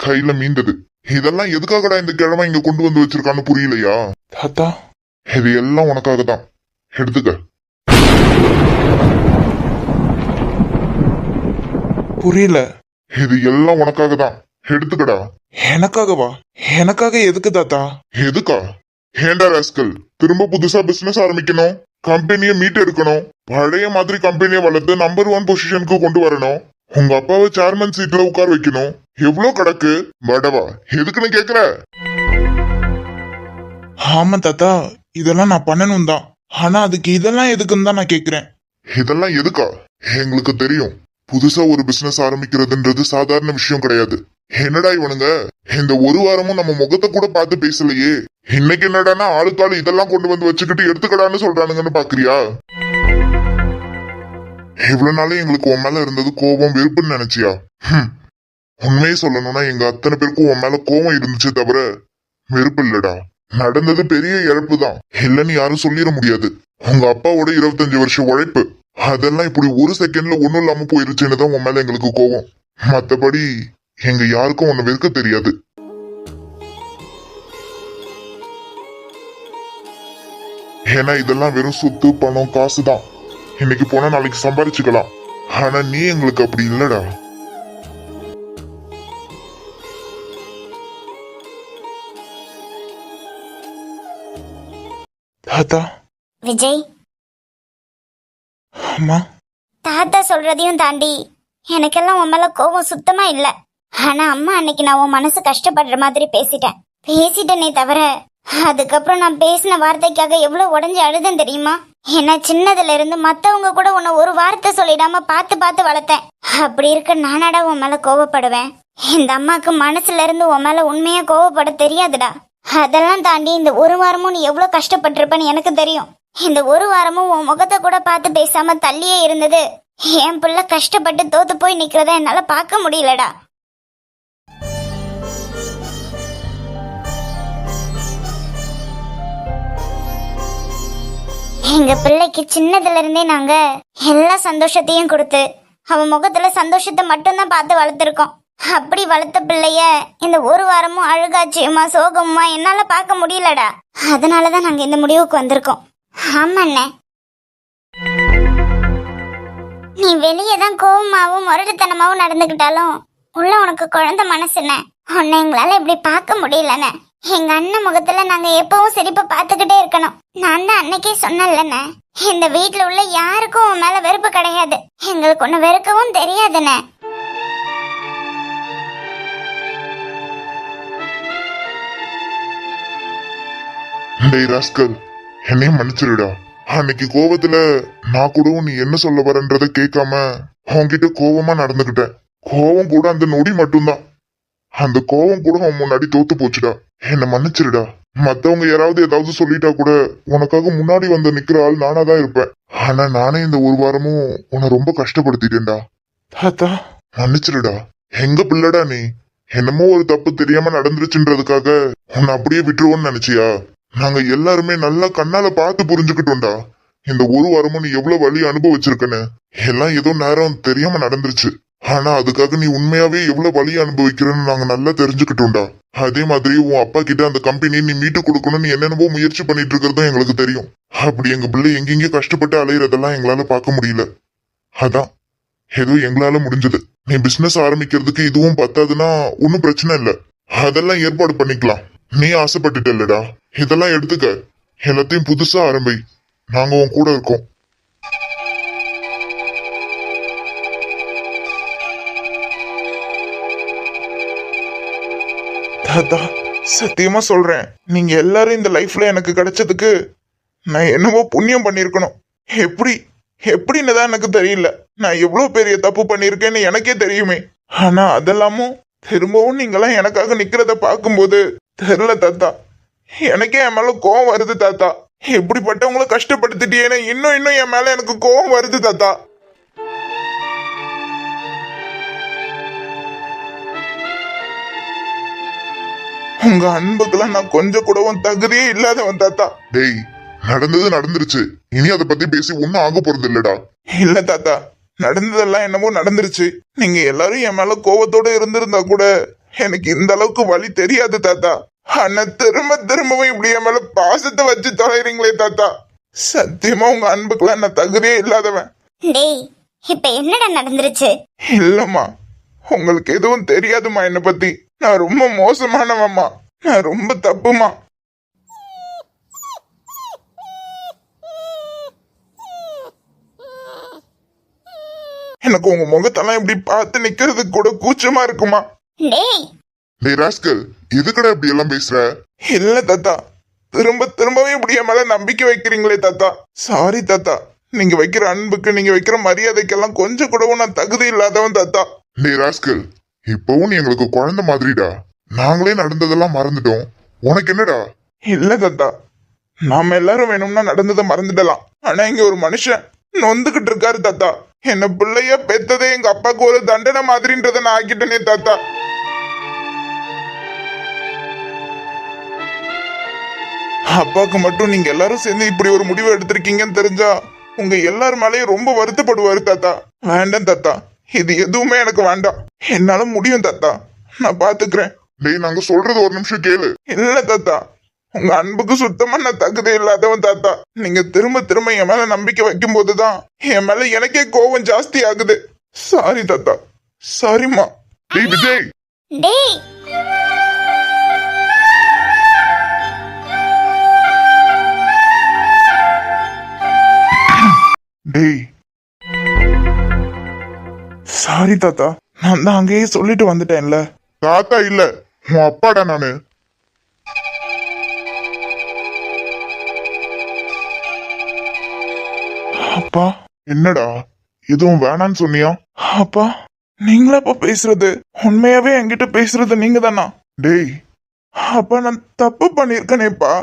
கையில மீந்தது. இதெல்லாம் எதுக்காகடா இந்த கிழமை இங்க கொண்டு வந்து வச்சிருக்கான்னு புரியலையா? தாத்தா இது எல்லாம் உனக்காக தான், எடுத்துக்க. புரியல. இது எல்லாம் உனக்காக தான், எடுத்துக்கடா. எனக்காகவா? எனக்காக எதுக்கு தாத்தா? எதுக்கா? ஏண்டா ராஸ்கல், திரும்ப புதுசா பிசினஸ் ஆரம்பிக்கணும், கம்பெனியை மீட் எடுக்கணும், பழைய மாதிரி கம்பெனியை வளர்த்து நம்பர் 1 பொசிஷனுக்கு கொண்டு வரணும், உங்க அப்பாவை சேர்மன் சீட்ல உட்கார வைக்கணும். எவ்வளவு கிடக்கு படவா? எதுக்குன்னு கேக்குற? ஆமா தாத்தா இதெல்லாம் நான் பண்ணணும் தான், ஆனா அதுக்கு இதெல்லாம் எதுக்குன்னு தான் நான் கேக்குறேன். இதெல்லாம் எதுக்கா? எங்களுக்கு தெரியும், புதுசா ஒரு பிசினஸ் ஆரம்பிக்கிறதுன்றது சாதாரண விஷயம் கிடையாது. என்னடா இவனுங்க இந்த ஒரு வாரமும் நம்ம முகத்தை கூட பார்த்து பேசலையே, இன்னைக்கு என்னடானா ஆளுக்காளு இதெல்லாம் கொண்டு வந்து வச்சுக்கிட்டு எடுத்துக்கடான்னு சொல்றானுங்கன்னு பாக்குறியா? இவ்வளவு நாளே எங்களுக்கு உன் மேல இருந்தது கோபம் வெறுப்புன்னு நினைச்சியா? உண்மையை சொல்லணும்னா எங்க அத்தனை பேருக்கும் உன் மேல கோபம் இருந்துச்சே தவிர வெறுப்பு இல்லடா. நடந்தது பெரிய இழப்பு தான், இல்லைன்னு யாரும் சொல்லிட முடியாது. உங்க அப்பாவோட 25 வருஷம் உழைப்பு அதெல்லாம் இப்படி ஒரு செகண்ட்ல ஒண்ணும் இல்லாம போயிருச்சுன்னு தான் உன் மேல எங்களுக்கு கோபம். மத்தபடி எங்க யாருக்கும் உன்னை வெறுக்க தெரியாது. ஏன்னா இதெல்லாம் வெறும் சொத்து பணம் காசு தான். இன்னைக்கு போனா நாளைக்கு சம்பாரிச்சுக்கலாம். ஆனா நீ எங்களுக்கு அப்படி இல்லடா. தாத்தா. விஜய், அம்மா. தாத்தா சொல்றதையும் தாண்டி எனக்கெல்லாம் உன் மேல கோபம் சுத்தமா இல்ல. ஆனா அம்மா அன்னைக்கு நான் உன் மனசு கஷ்டப்படுற மாதிரி பேசிட்டேனே தவிர அதுக்கப்புறம் நான் பேசின வார்த்தைக்காக எவ்வளவு உடஞ்சி அழுதேன் தெரியுமா? ஏன்னா சின்னதுல இருந்து மத்தவங்க கூட உன்னை ஒரு வார்த்தை சொல்லிடாம பார்த்து பார்த்து வளர்த்தேன். அப்படி இருக்க நானாடா உன் மேல கோவப்படுவேன்? இந்த அம்மாக்கு மனசுல இருந்து உன் மேல உண்மையா கோவப்பட தெரியாதுடா. அதெல்லாம் தாண்டி இந்த ஒரு வாரமும் நீ எவ்வளவு கஷ்டப்பட்டிருப்பன்னு எனக்கு தெரியும். இந்த ஒரு வாரமும் உன் முகத்தை கூட பார்த்து பேசாம தள்ளியே இருந்தது என் பிள்ளை கஷ்டப்பட்டு தோத்து போய் நிக்கிறத என்னால பார்க்க முடியலடா. எங்க பிள்ளைக்கு சின்னதுல இருந்தே நாங்க எல்லா சந்தோஷத்தையும் கொடுத்து அவன் முகத்துல சந்தோஷத்தை மட்டும்தான் பார்த்து வளர்த்துருக்கோம். அப்படி வளர்த்த பிள்ளைய இந்த ஒரு வாரமும் அழுகாட்சியுமா சோகமுமா என்னால பார்க்க முடியலடா. அதனாலதான் நாங்க இந்த முடிவுக்கு வந்திருக்கோம். ஆமா அண்ணே, நீ வெளியே தான் கோவமாவும் முரட்டுத்தனமாவும் நடந்துகிட்டாலும் உள்ள உனக்கு குழந்தை மனசுன்னு உன்னை எங்களால இப்படி பார்க்க முடியலண்ணே. எங்க அண்ணன் முகத்துல நாங்க எப்பவும் சிரிப்பை பார்த்துக்கிட்டே இருக்கணும். நான் தான் அன்னைக்கே சொன்னேன்லண்ணே, இந்த வீட்டுல உள்ள யாருக்கும் உன் மேல வெறுப்பு கிடையாது. எங்களுக்கு ஒண்ணு வெறுக்கவும் தெரியாதுண்ணே. டேய் ராஸ்கல், என்னையும் மன்னிச்சிருடா. அன்னைக்கு கோவத்துல நான் கூடவும் நீ என்ன சொல்ல வரன்றதை கேட்காம உன்கிட்ட கோவமா நடந்துகிட்டேன். கோவம் கூட அந்த நொடி மட்டும்தான். அந்த கோவம் கூட உன் முன்னாடி தோத்து போச்சுடா. என்ன மன்னிச்சிருடா. மத்தவங்க யாராவது ஏதாவது சொல்லிட்டா கூட உனக்காக முன்னாடி வந்து நிக்கிற ஆள் நானா தான் இருப்பேன். ஆனா நானே இந்த ஒரு வாரமும் உன்னை ரொம்ப கஷ்டப்படுத்திட்டேன்டா. தாத்தா. மன்னிச்சிருடா. எங்க பிள்ளடா நீ? என்னமோ ஒரு தப்பு தெரியாம நடந்துருச்சுன்றதுக்காக உன்னை அப்படியே விட்டுருவோன்னு நினைச்சியா? நாங்க எல்லாருமே நல்லா கண்ணால பார்த்து புரிஞ்சுக்கிட்டோம்டா. இந்த ஒரு வாரமும் நீ எவ்வளவு வலி அனுபவிச்சிருக்கன்னு. எல்லாம் ஏதோ நேரம் தெரியாம நடந்துருச்சு. ஆனா அதுக்காக நீ உண்மையாவே எவ்வளவு வலி அனுபவிக்கிறன்னு நாங்க நல்லா தெரிஞ்சுக்கிட்டோம்டா. அதே மாதிரி உன் அப்பா கிட்ட அந்த கம்பெனி நீ மீட்டு கொடுக்கணும்னு என்னென்னவோ முயற்சி பண்ணிட்டு இருக்கிறதும் எங்களுக்கு தெரியும். அப்படி எங்க பிள்ளை எங்கெங்க கஷ்டப்பட்டு அலையிறதெல்லாம் எங்களால பார்க்க முடியல. அதான் ஏதோ எங்களால முடிஞ்சது. நீ பிசினஸ் ஆரம்பிக்கிறதுக்கு இதுவும் பத்தாதுன்னா ஒன்னும் பிரச்சனை இல்ல, அதெல்லாம் ஏற்பாடு பண்ணிக்கலாம். நீ ஆசைப்பட்டுட்ட இல்லடா, இதெல்லாம் எடுத்துக்க. எல்லாத்தையும் புதுசா ஆரம்பி, நாங்க உன் கூட இருக்கோம். தாத்தா, சத்தியமா சொல்றேன், நீங்க எல்லாரும் இந்த லைஃப்ல எனக்கு கிடைச்சதுக்கு நான் என்னவோ புண்ணியம் பண்ணிருக்கணும். எப்படின்னு தான் எனக்கு தெரியல. நான் எவ்வளவு பெரிய தப்பு பண்ணிருக்கேன்னு எனக்கே தெரியுமே. ஆனா அதெல்லாமும் திரும்பவும் நீங்கெல்லாம் எனக்காக நிக்கிறத பார்க்கும்போது தெரியல தாத்தா, எனக்கே என் மேல கோவம் வருது தாத்தா. எப்படிப்பட்டவங்களை கஷ்டப்படுத்திட்டேன்னு இன்னும் என் மேல எனக்கு கோவம் வருது தாத்தா. உங்க அன்புக்கெல்லாம் நான் கொஞ்சம் கூடவும் தகுதியே இல்லாதவன் தாத்தா. டேய், நடந்தது நடந்துருச்சு. இனி அதை பத்தி பேசி ஒன்னும் ஆக போறது இல்லடா. இல்ல தாத்தா, நடந்ததெல்லாம் என்னமோ நடந்துருச்சு. நீங்க எல்லாரும் என் மேல கோவத்தோட இருந்திருந்தா கூட எனக்கு இந்த அளவுக்கு வலி தெரியாது தாத்தா. ஆனா திரும்பவும் இப்படி என் மேல பாசத்தை வச்சு தொலைறீங்களே தாத்தா. சத்தியமா உங்க அன்புக்கெல்லாம் நான் தகுதியே இல்லாதவன். டேய், இப்ப என்னடா நடந்துருச்சு? இல்லம்மா, உங்களுக்கு எதுவும் தெரியாதுமா என்னை பத்தி. நான் ரொம்ப மோசமானவம்மா, நான் ரொம்ப தப்புமா. எனக்கு உங்க முகத்தெல்லாம் இப்படி பார்த்து நிக்கிறதுக்கு கூட கூச்சமா இருக்குமா. டேய் ராஸ்கல், எதுக்குடா இப்படி எல்லாம் பேசுற? இல்ல தாத்தா, திரும்பவே இப்படி என் மேல நம்பிக்கை வைக்கிறீங்களே தாத்தா. சாரி தாத்தா, நீங்க வைக்கிற அன்புக்கு நீங்க வைக்கிற மரியாதைக்கெல்லாம் கொஞ்சம் கூடவும் நான் தகுதி இல்லாதவன் தாத்தா. டேய் ராஸ்கல், இப்பவும் நீ எங்களுக்கு குழந்தை மாதிரிடா. நாங்களே நடந்ததெல்லாம் மறந்துட்டோம், உனக்கு என்னடா? இல்ல தாத்தா, நாம எல்லாரும் வேணும்னா நடந்ததை மறந்துடலாம். ஆனா இங்க ஒரு மனுஷன் நொந்துகிட்டு இருக்காரு தாத்தா. என்ன பிள்ளைய பெத்ததே எங்க அப்பாவுக்கு ஒரு தண்டனை மாதிரின்றத நான் ஆக்கிட்டேனே தாத்தா. அப்பாவுக்கு மட்டும் நீங்க எல்லாரும் சேர்ந்து இப்படி ஒரு முடிவு எடுத்திருக்கீங்கன்னு தெரிஞ்சா உங்க எல்லார் மேலயும் ரொம்ப வருத்தப்படுவாரு தாத்தா. வேண்டாம் தாத்தா, இது எதுவுமே எனக்கு வேண்டாம். என்னால முடியும் தாத்தா, நான் பாத்துக்கிறேன். டேய் நாங்க சொல்றது ஒரு நிமிஷம் கேளு. இல்ல தாத்தா, உங்க அன்புக்கு சுத்தமா நான் தகுதி இல்லாதவன் தாத்தா. நீங்க திரும்ப திரும்ப என் மேல நம்பிக்கை வைக்கும் போதுதான் என் மேல எனக்கே கோவம் ஜாஸ்தி ஆகுது. சாரி தாத்தா, சாரிம்மா. டேய் விஜய், டேய் டேய் சாரி தாத்தா, நான் தான் அங்கேயே சொல்லிட்டு வந்துட்டேன்ல. தாத்தா இல்ல, உன் அப்பாடா நானு. அப்பா, என்னடா எதுவும் வேணான்னு சொன்னியா? அப்பா, நீங்களப்பா பேசுறது? உண்மையாவே என்கிட்ட பேசுறது நீங்க தானா? டேய் அப்பா, நான் தப்பு பண்ணிருக்கனேப்பா,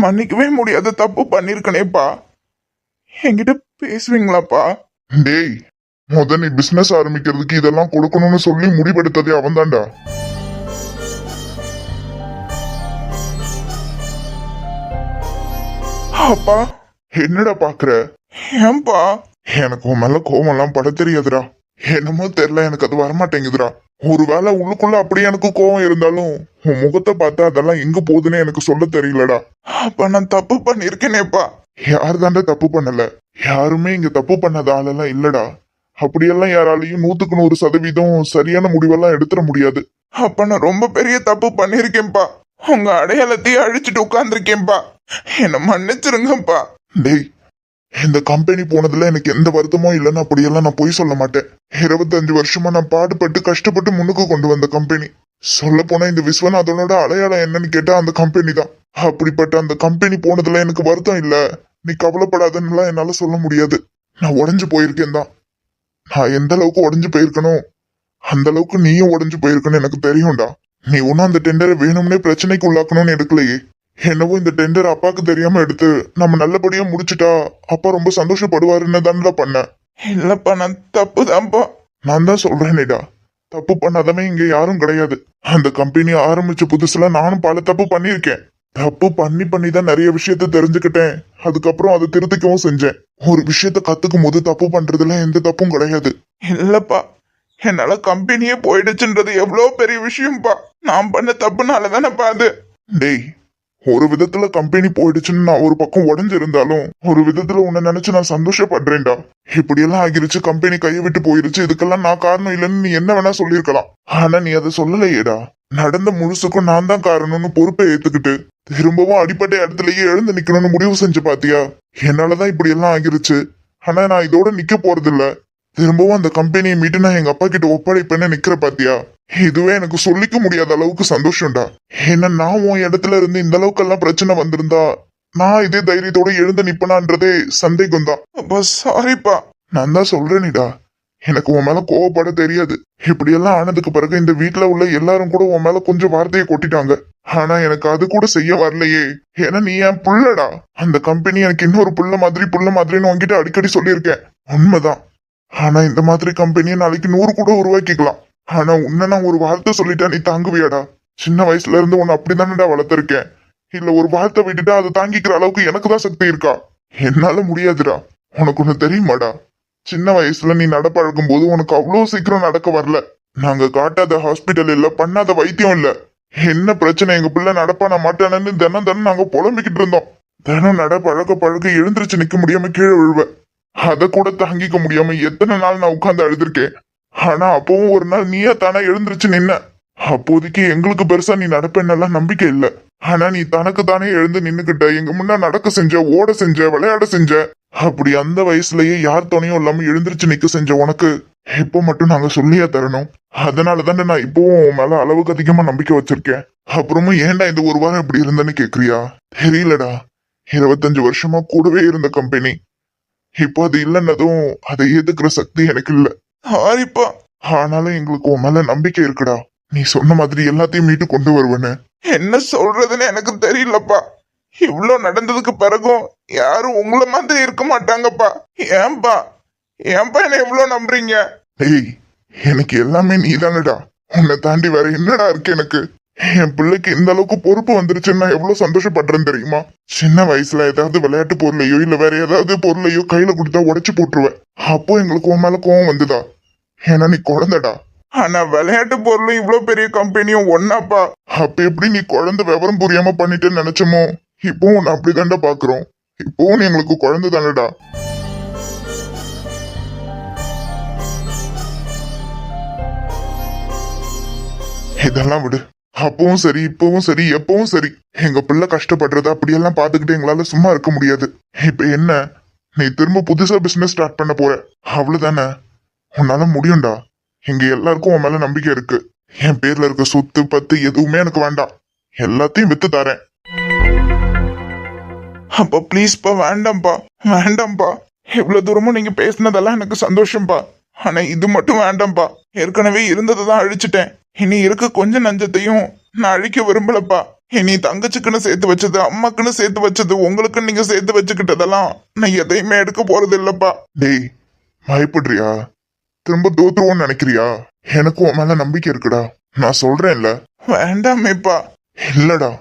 மன்னிக்கவே முடியாத தப்பு பண்ணிருக்கனேப்பா. என்கிட்ட பேசுவீங்களாப்பா? டேய், நீ பிசினஸ் ஆரம்பிக்கிறதுக்கு இதெல்லாம் கொடுக்கணும்னு சொல்லி முடிவெடுத்ததே அவன்தான்டா. அப்பா, என்னடா பாக்குற? ஏன்பா? எனக்கு உன் மேல கோவம் எல்லாம் பட தெரியாதுடா. என்னமோ தெரியல, எனக்கு அது வரமாட்டேங்குதுடா. ஒருவேளை உள்ளுக்குள்ள அப்படியே எனக்கு கோவம் இருந்தாலும் உன் முகத்தை பார்த்தா அதெல்லாம் எங்க போகுதுன்னு எனக்கு சொல்ல தெரியலடா. அப்பா, நான் தப்பு பண்ணிருக்கேனேப்பா. யார் தாண்டா தப்பு பண்ணல? யாருமே இங்க தப்பு பண்ணாத ஆளெல்லாம் இல்லடா. அப்படியெல்லாம் யாராலையும் 100% சரியான முடிவெல்லாம் எடுத்துட முடியாது. அப்ப நான் ரொம்ப பெரிய தப்பு பண்ணிருக்கேன்பா. உங்க அடையாளத்தையே அழிச்சிட்டு உட்கார்ந்துருக்கேன்பா. என்ன மன்னிச்சிருங்கப்பா. டேய், இந்த கம்பெனி போனதுல எனக்கு எந்த வருத்தமும் இல்லைன்னு அப்படியெல்லாம் நான் பொய் சொல்ல மாட்டேன். 25 வருஷமா நான் பாடுபட்டு கஷ்டப்பட்டு முன்னுக்கு கொண்டு வந்த கம்பெனி. சொல்ல போனா இந்த விஸ்வநாதனோட அடையாளம் என்னன்னு கேட்டா அந்த கம்பெனி தான். அப்படிப்பட்ட அந்த கம்பெனி போனதுல எனக்கு வருத்தம் இல்ல, நீ கவலைப்படாதன்னு என்னால சொல்ல முடியாது. நான் உடஞ்சு போயிருக்கேன் தான். நான் எந்த அளவுக்கு உடஞ்சு போயிருக்கணும் அந்த அளவுக்கு நீயும் உடஞ்சு போயிருக்கணும் எனக்கு தெரியும்டா. நீ ஒன்னும் அந்த டெண்டரை வேணும்னே பிரச்சனைக்கு உள்ளாக்கணும்னு எடுக்கலையே. என்னவோ இந்த டெண்டர் அப்பாக்கு தெரியாம எடுத்து நம்ம நல்லபடியா முடிச்சுட்டா அப்பா ரொம்ப சந்தோஷப்படுவாருன்னு தான்டா பண்ண. இல்லப்பா, நான் தப்பு தான்ப்பா. நான் தான் சொல்றேனேடா, தப்பு பண்ணாதவன் இங்க யாரும் கிடையாது. அந்த கம்பெனி ஆரம்பிச்ச புதுசுல நானும் பல தப்பு பண்ணியிருக்கேன். தப்பு பண்ணி தான் நிறைய விஷயத்த தெரிஞ்சுக்கிட்டேன். அதுக்கப்புறம் அதை திருத்திக்கவும் செஞ்சேன். ஒரு விஷயத்த கத்துக்கும் போது தப்பு பண்றதுல எந்த தப்பும் கிடையாது. இல்லப்பா, என்னால கம்பெனியே போயிடுச்சுன்றது எவ்வளவு பெரிய விஷயம்ப்பா. நான் பண்ண தப்புனால தானேப்பா அது. டேய், ஒரு விதத்துல கம்பெனி போயிடுச்சுன்னு நான் ஒரு பக்கம் உடஞ்சிருந்தாலும் ஒரு விதத்துல உன்னை நினைச்சு நான் சந்தோஷப்படுறேன்டா. இப்படியெல்லாம் ஆகிருச்சு, கம்பெனி கையை விட்டு போயிருச்சு, இதுக்கெல்லாம் நான் காரணம் இல்லைன்னு நீ என்ன வேணா சொல்லியிருக்கலாம். ஆனா நீ அதை சொல்லலையேடா. நடந்த முழுசுக்கும் நான் தான் காரணம்னு பொறுப்பை ஏத்துக்கிட்டு திரும்பவும் அடிப்பட்ட இடத்துலயே எழுந்து நிக்கணும்னு முடிவு செஞ்சு பாத்தியா? என்னாலதான் இப்படி எல்லாம் ஆகிருச்சு. ஆனா நான் இதோட நிக்க போறது இல்ல. திரும்பவும் அந்த கம்பெனியை மீட்டு நான் எங்க அப்பா கிட்ட ஒப்படைப்பேன்னு நிக்கிற பாத்தியா? இதுவே எனக்கு சொல்லிக்க முடியாத அளவுக்கு சந்தோஷம்டா. ஏன்னா நான் உன் இடத்துல இருந்து இந்த அளவுக்கு எல்லாம் பிரச்சனை வந்திருந்தா நான் இதே தைரியத்தோட எழுந்து நிப்பனான்றதே சந்தேகம் தான். அப்பா, சாரிப்பா. நான் தான் சொல்றேனிடா, எனக்கு உன் மேல கோவப்பட தெரியாது. இப்படியெல்லாம் ஆனதுக்கு பிறகு இந்த வீட்டுல உள்ள எல்லாரும் கூட உன் மேல கொஞ்சம் வார்த்தையை கொட்டிட்டாங்க. ஆனா எனக்கு அது கூட செய்ய வரலையே. ஏன்னா நீ என் புள்ளடா. அந்த கம்பெனி எனக்கு இன்னொரு புள்ள மாதிரின்னு உன்கிட்ட அடிக்கடி சொல்லியிருக்கேன், உண்மைதான். ஆனா இந்த மாதிரி கம்பெனியை நாளைக்கு 100 கூட உருவாக்கிக்கலாம். ஆனா உன்னை நான் ஒரு வார்த்தை சொல்லிட்டா நீ தாங்குவியாடா? சின்ன வயசுல இருந்து உன்னை அப்படிதானடா வளர்த்திருக்கேன். இல்ல ஒரு வார்த்தை விட்டுட்டா அதை தாங்கிக்கிற அளவுக்கு எனக்கு தான் சக்தி இருக்கா? என்னால முடியாதுடா. உனக்கு ஒண்ணு தெரியுமாடா, சின்ன வயசுல நீ நடப்பழகும் போது உனக்கு அவ்வளவு சீக்கிரம் நடக்க வரல. நாங்க காட்டாத ஹாஸ்பிட்டல் இல்ல, பண்ணாத வைத்தியம் இல்ல. என்ன பிரச்சனை, எங்க பிள்ளை நடப்பான மாட்டானு தினம் நாங்க புலம்பிக்கிட்டு இருந்தோம். தினம் பழக்க எழுந்திருச்சு நிக்க முடியாம கீழே விழுவேன். அதை கூட தாங்கிக்க முடியாம எத்தனை நாள் நான் உட்கார்ந்து அழுதுருக்கேன். ஆனா அப்பவும் ஒரு நாள் நீயா தானே எழுந்திருச்சு நின்ன. அப்போதைக்கு எங்களுக்கு பெருசா நீ நடப்பேன்னெல்லாம் நம்பிக்கை இல்ல. ஆனா நீ தனக்கு தானே எழுந்து நின்னுக்கிட்ட, எங்க முன்னா நடக்க செஞ்ச, ஓட செஞ்ச, விளையாட செஞ்ச. அப்படி அந்த வயசுலயே யார் துணையும் இல்லாம எழுந்திருச்சு நிக்க செஞ்ச உனக்கு இப்போ மட்டும் நாங்க சொல்லியா தரணும்? அதனாலதானே நான் இப்பவும் உன் மேல அளவுக்கு அதிகமா நம்பிக்கை வச்சிருக்கேன். அப்புறமும் ஏன்டா இந்த ஒரு வாரம் இப்படி இருந்தேன்னு கேக்குறியா? தெரியலடா, 25 வருஷமா கூடவே இருந்த கம்பெனி இப்போ அது இல்லைன்னதும் அதை ஏத்துக்கிற சக்தி எனக்கு இல்ல. சாரிப்பா. ஆனாலும் எங்களுக்கு உன் மேல நம்பிக்கை இருக்குடா. நீ சொன்ன மாதிரி எல்லாத்தையும் மீட்டு கொண்டு வருவேன்னு. என்ன சொல்றதுன்னு எனக்கு தெரியலப்பா. இவ்ளோ நடந்ததுக்கு பிறகும் யாரும் உங்கள மாதிரி இருக்க மாட்டாங்கப்பா. ஏன்பா என்ன இவ்ளோ நம்புறீங்க? டேய், எனக்கு எல்லாமே நீதானடா. உன்னை தாண்டி வேற என்னடா இருக்கு எனக்கு? என் பிள்ளைக்கு இந்த அளவுக்கு பொறுப்பு வந்துருச்சுன்னு நான் எவ்வளவு சந்தோஷப்படுறேன் தெரியுமா? சின்ன வயசுல ஏதாவது விளையாட்டு பொருளையோ இல்ல வேற ஏதாவது பொருளையோ கையில கொடுத்தா உடைச்சு போட்டுருவேன். அப்போ எங்களுக்கு உன் மேல கோவம் வந்துதா? ஏன்னா நீ குழந்தைடா. ஆனா விளையாட்டு பொருளும் இவ்ளோ பெரிய கம்பெனியும் ஒன்னாப்பா. அப்ப எப்படி நீ குழந்தை விவரம் புரியாம பண்ணிட்டேன்னு நினைச்சோமோ, இப்பவும் உன்னை அப்படிதான்டா பாக்குறோம். இப்பவும் நீ எங்களுக்கு குழந்தை தானடா. இதெல்லாம் விடு. அப்பவும் சரி, இப்பவும் சரி, எப்பவும் சரி, எங்க பிள்ளை கஷ்டப்படுறத அப்படியெல்லாம் பாத்துக்கிட்டு எங்களால சும்மா இருக்க முடியாது. இப்ப என்ன, நீ திரும்ப புதுசா பிசினஸ் ஸ்டார்ட் பண்ண போற, அவ்வளவுதானே? உன்னால முடியும்டா. எங்க எல்லாருக்கும் உன் மேல நம்பிக்கை இருக்கு. என் பேர்ல இருக்க சொத்து பத்து எதுவுமே எனக்கு வேண்டாம். எல்லாத்தையும் வித்து தரேன். அப்பா ப்ளீஸ்ப்பா, வேண்டாம்ப்பா, வேண்டாம்ப்பா. இவ்வளவு தூரமும் நீங்க பேசினதெல்லாம் எனக்கு சந்தோஷம்ப்பா. ஆனா இது மட்டும் வேண்டாம்ப்பா. ஏற்கனவே இருந்ததை தான் அழிச்சிட்டேன். இனி இருக்க கொஞ்ச நஞ்சத்தையும் நான் அழிக்க விரும்பலப்பா. இனி தங்கச்சிக்குன்னு சேர்த்து வச்சது, அம்மாக்குன்னு சேர்த்து வச்சது, உங்களுக்குன்னு நீங்க சேர்த்து வச்சுக்கிட்டதெல்லாம் நான் எதையுமே எடுக்க போறது இல்லப்பா. டேய், பயப்படுறியா? திரும்ப தோத்துருவோன்னு நினைக்கிறியா? எனக்கு உன் மேல நம்பிக்கை இருக்குடா. நான் சொல்றேன்ல. வேண்டாமேப்பா. இல்லடா,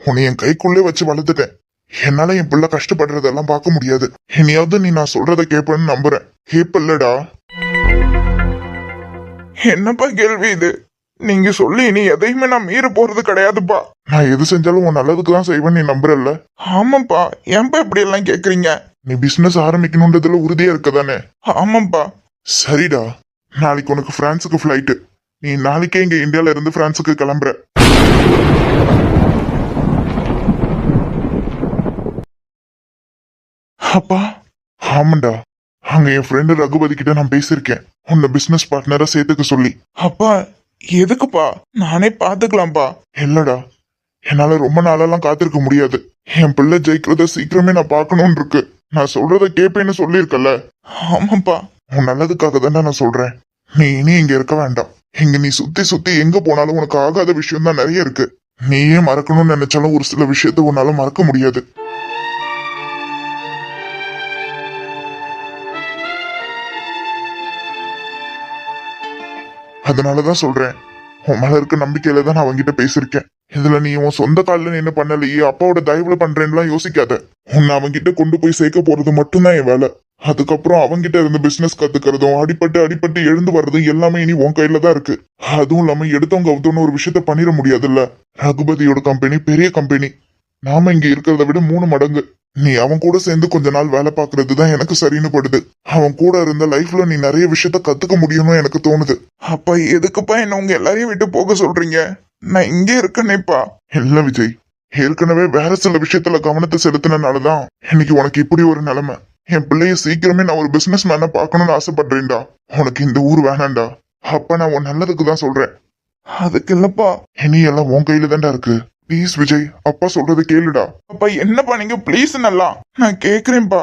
உன்னை என் கைக்குள்ளே வச்சு வளர்த்துட்டேன். என்னால என் பிள்ளை கஷ்டப்படுறதெல்லாம் பார்க்க முடியாது. இனியாவது நீ நான் சொல்றத கேட்பேன்னு நம்புறேன். கேப்பல்லடா? என்னப்பா கேள்வி இது? நீங்க சொல்லி இனி எதையுமே நான் மீற போறது கிடையாதுப்பா. நான் எது செஞ்சாலும் உன் நல்லதுக்கு தான் செய்வேன், நீ நம்புறல்ல? ஆமாப்பா. ஏன்பா இப்படி எல்லாம் கேக்குறீங்க? நீ பிசினஸ் ஆரம்பிக்கணுன்றதுல உறுதியா இருக்கதானே? ஆமாப்பா. சரிடா, நாளைக்கு உனக்கு பிரான்ஸுக்கு ஃபிளைட்டு. நீ நாளைக்கே இங்க இந்தியால இருந்து பிரான்ஸுக்கு கிளம்புற. அப்பா. ஆமாண்டா, அங்க என் ஃப்ரெண்டு ரகுபதி கிட்ட நான் பேசியிருக்கேன், உன்னை பிசினஸ் பார்ட்னரா சேர்த்துக்க சொல்லி. அப்பா எதுக்குப்பா? நானே பாத்துக்கலாம்ப்பா. இல்லடா, என்னால ரொம்ப நாளெல்லாம் காத்திருக்க முடியாது. என் பிள்ளை ஜெயிக்கிறத சீக்கிரமே நான் பார்க்கணும்னு இருக்கு. நான் சொல்றத கேப்பேன்னு சொல்லியிருக்கல. ஆமாப்பா. உன் நல்லதுக்காக தானே நான் சொல்றேன். நீ இனி இங்க இருக்க வேண்டாம். இங்க நீ சுத்தி சுத்தி எங்க போனாலும் உனக்கு ஆகாத விஷயம் தான் நிறைய இருக்கு. நீயே மறக்கணும்னு நினைச்சாலும் ஒரு சில விஷயத்த உன்னால மறக்க முடியாது. அதனாலதான் சொல்றேன், உன் மேல இருக்க நம்பிக்கையில தான் நான் அவன்கிட்ட பேசியிருக்கேன். இதுல நீ உன் சொந்த காலில் நின்று பண்ணலையே, அப்பாவோட தயவுல பண்றேன்னுலாம் யோசிக்காத. உன்னை அவன்கிட்ட கொண்டு போய் சேர்க்க போறது மட்டும்தான் என் வேலை. அதுக்கப்புறம் அவன்கிட்ட இருந்து பிசினஸ் கத்துக்கிறதும் அடிபட்டு எழுந்து வர்றதும் எல்லாமே இனி உன் கையில தான் இருக்கு. அதுவும் இல்லாம எடுத்தவங்க அவுத்தவன்னு ஒரு விஷயத்த பண்ணிட முடியாதுல்ல. ரகுபதியோட கம்பெனி பெரிய கம்பெனி. நாம இங்க இருக்கிறத விட 3 மடங்கு. நீ அவன் கூட சேர்ந்து கொஞ்ச நாள் வேலை பாக்குறது தான் எனக்கு சரின்னு படுது. அவன் கூட இருந்த லைஃப்ல நீ நிறைய விஷயத்த கத்துக்க முடியும்னு எனக்கு தோணுது. அப்பா எதுக்குப்பா என்ன உங்க எல்லாரையும் விட்டு போக சொல்றீங்க? நான் இங்கே இருக்கனேப்பா. இல்ல விஜய், ஏற்கனவே வேற சில விஷயத்துல கவனத்தை செலுத்தினாலதான் இன்னைக்கு உனக்கு இப்படி ஒரு நிலைமை. என் பிள்ளைய சீக்கிரமே நான் ஒரு பிசினஸ் மேன பாக்கணும்னு ஆசைப்படுறேன்டா. உனக்கு இந்த ஊர் வேணாண்டா. அப்ப நான் உன் நல்லதுக்கு தான் சொல்றேன். அதுக்கு இல்லப்பா. இனி எல்லாம் உன் கையில தான்டா இருக்கு. ப்ளீஸ் விஜய், அப்பா சொல்றதை கேளுடா. அப்பா என்னப்பா நீங்க ப்ளீஸ் நல்லா. நான் கேக்குறேன்ப்பா.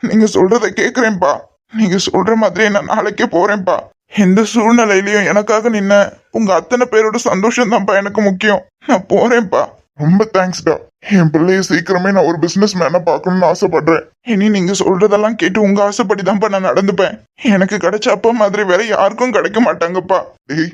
நீங்க சொல்றத கேக்குறேன்ப்பா. நீங்க சொல்ற மாதிரி நான் நாளைக்கே போறேன்ப்பா. எந்த சூழ்நிலையிலயும் எனக்காக நின்ன உங்க அத்தனை பேரோட சந்தோஷம் தான்ப்பா எனக்கு முக்கியம். நான் போறேன்ப்பா. ரொம்ப தேங்க்ஸ்டா. என் பிள்ளைய சீக்கிரமே நான் ஒரு பிசினஸ் மேன பாக்கணும்னு ஆசைப்படுறேன். இனி நீங்க சொல்றதெல்லாம் கேட்டு உங்க ஆசைப்படிதான்ப்பா நான் நடந்துப்பேன். எனக்கு கிடைச்ச அப்பா மாதிரி வேற யாருக்கும் கிடைக்க மாட்டாங்கப்பா. டேய்,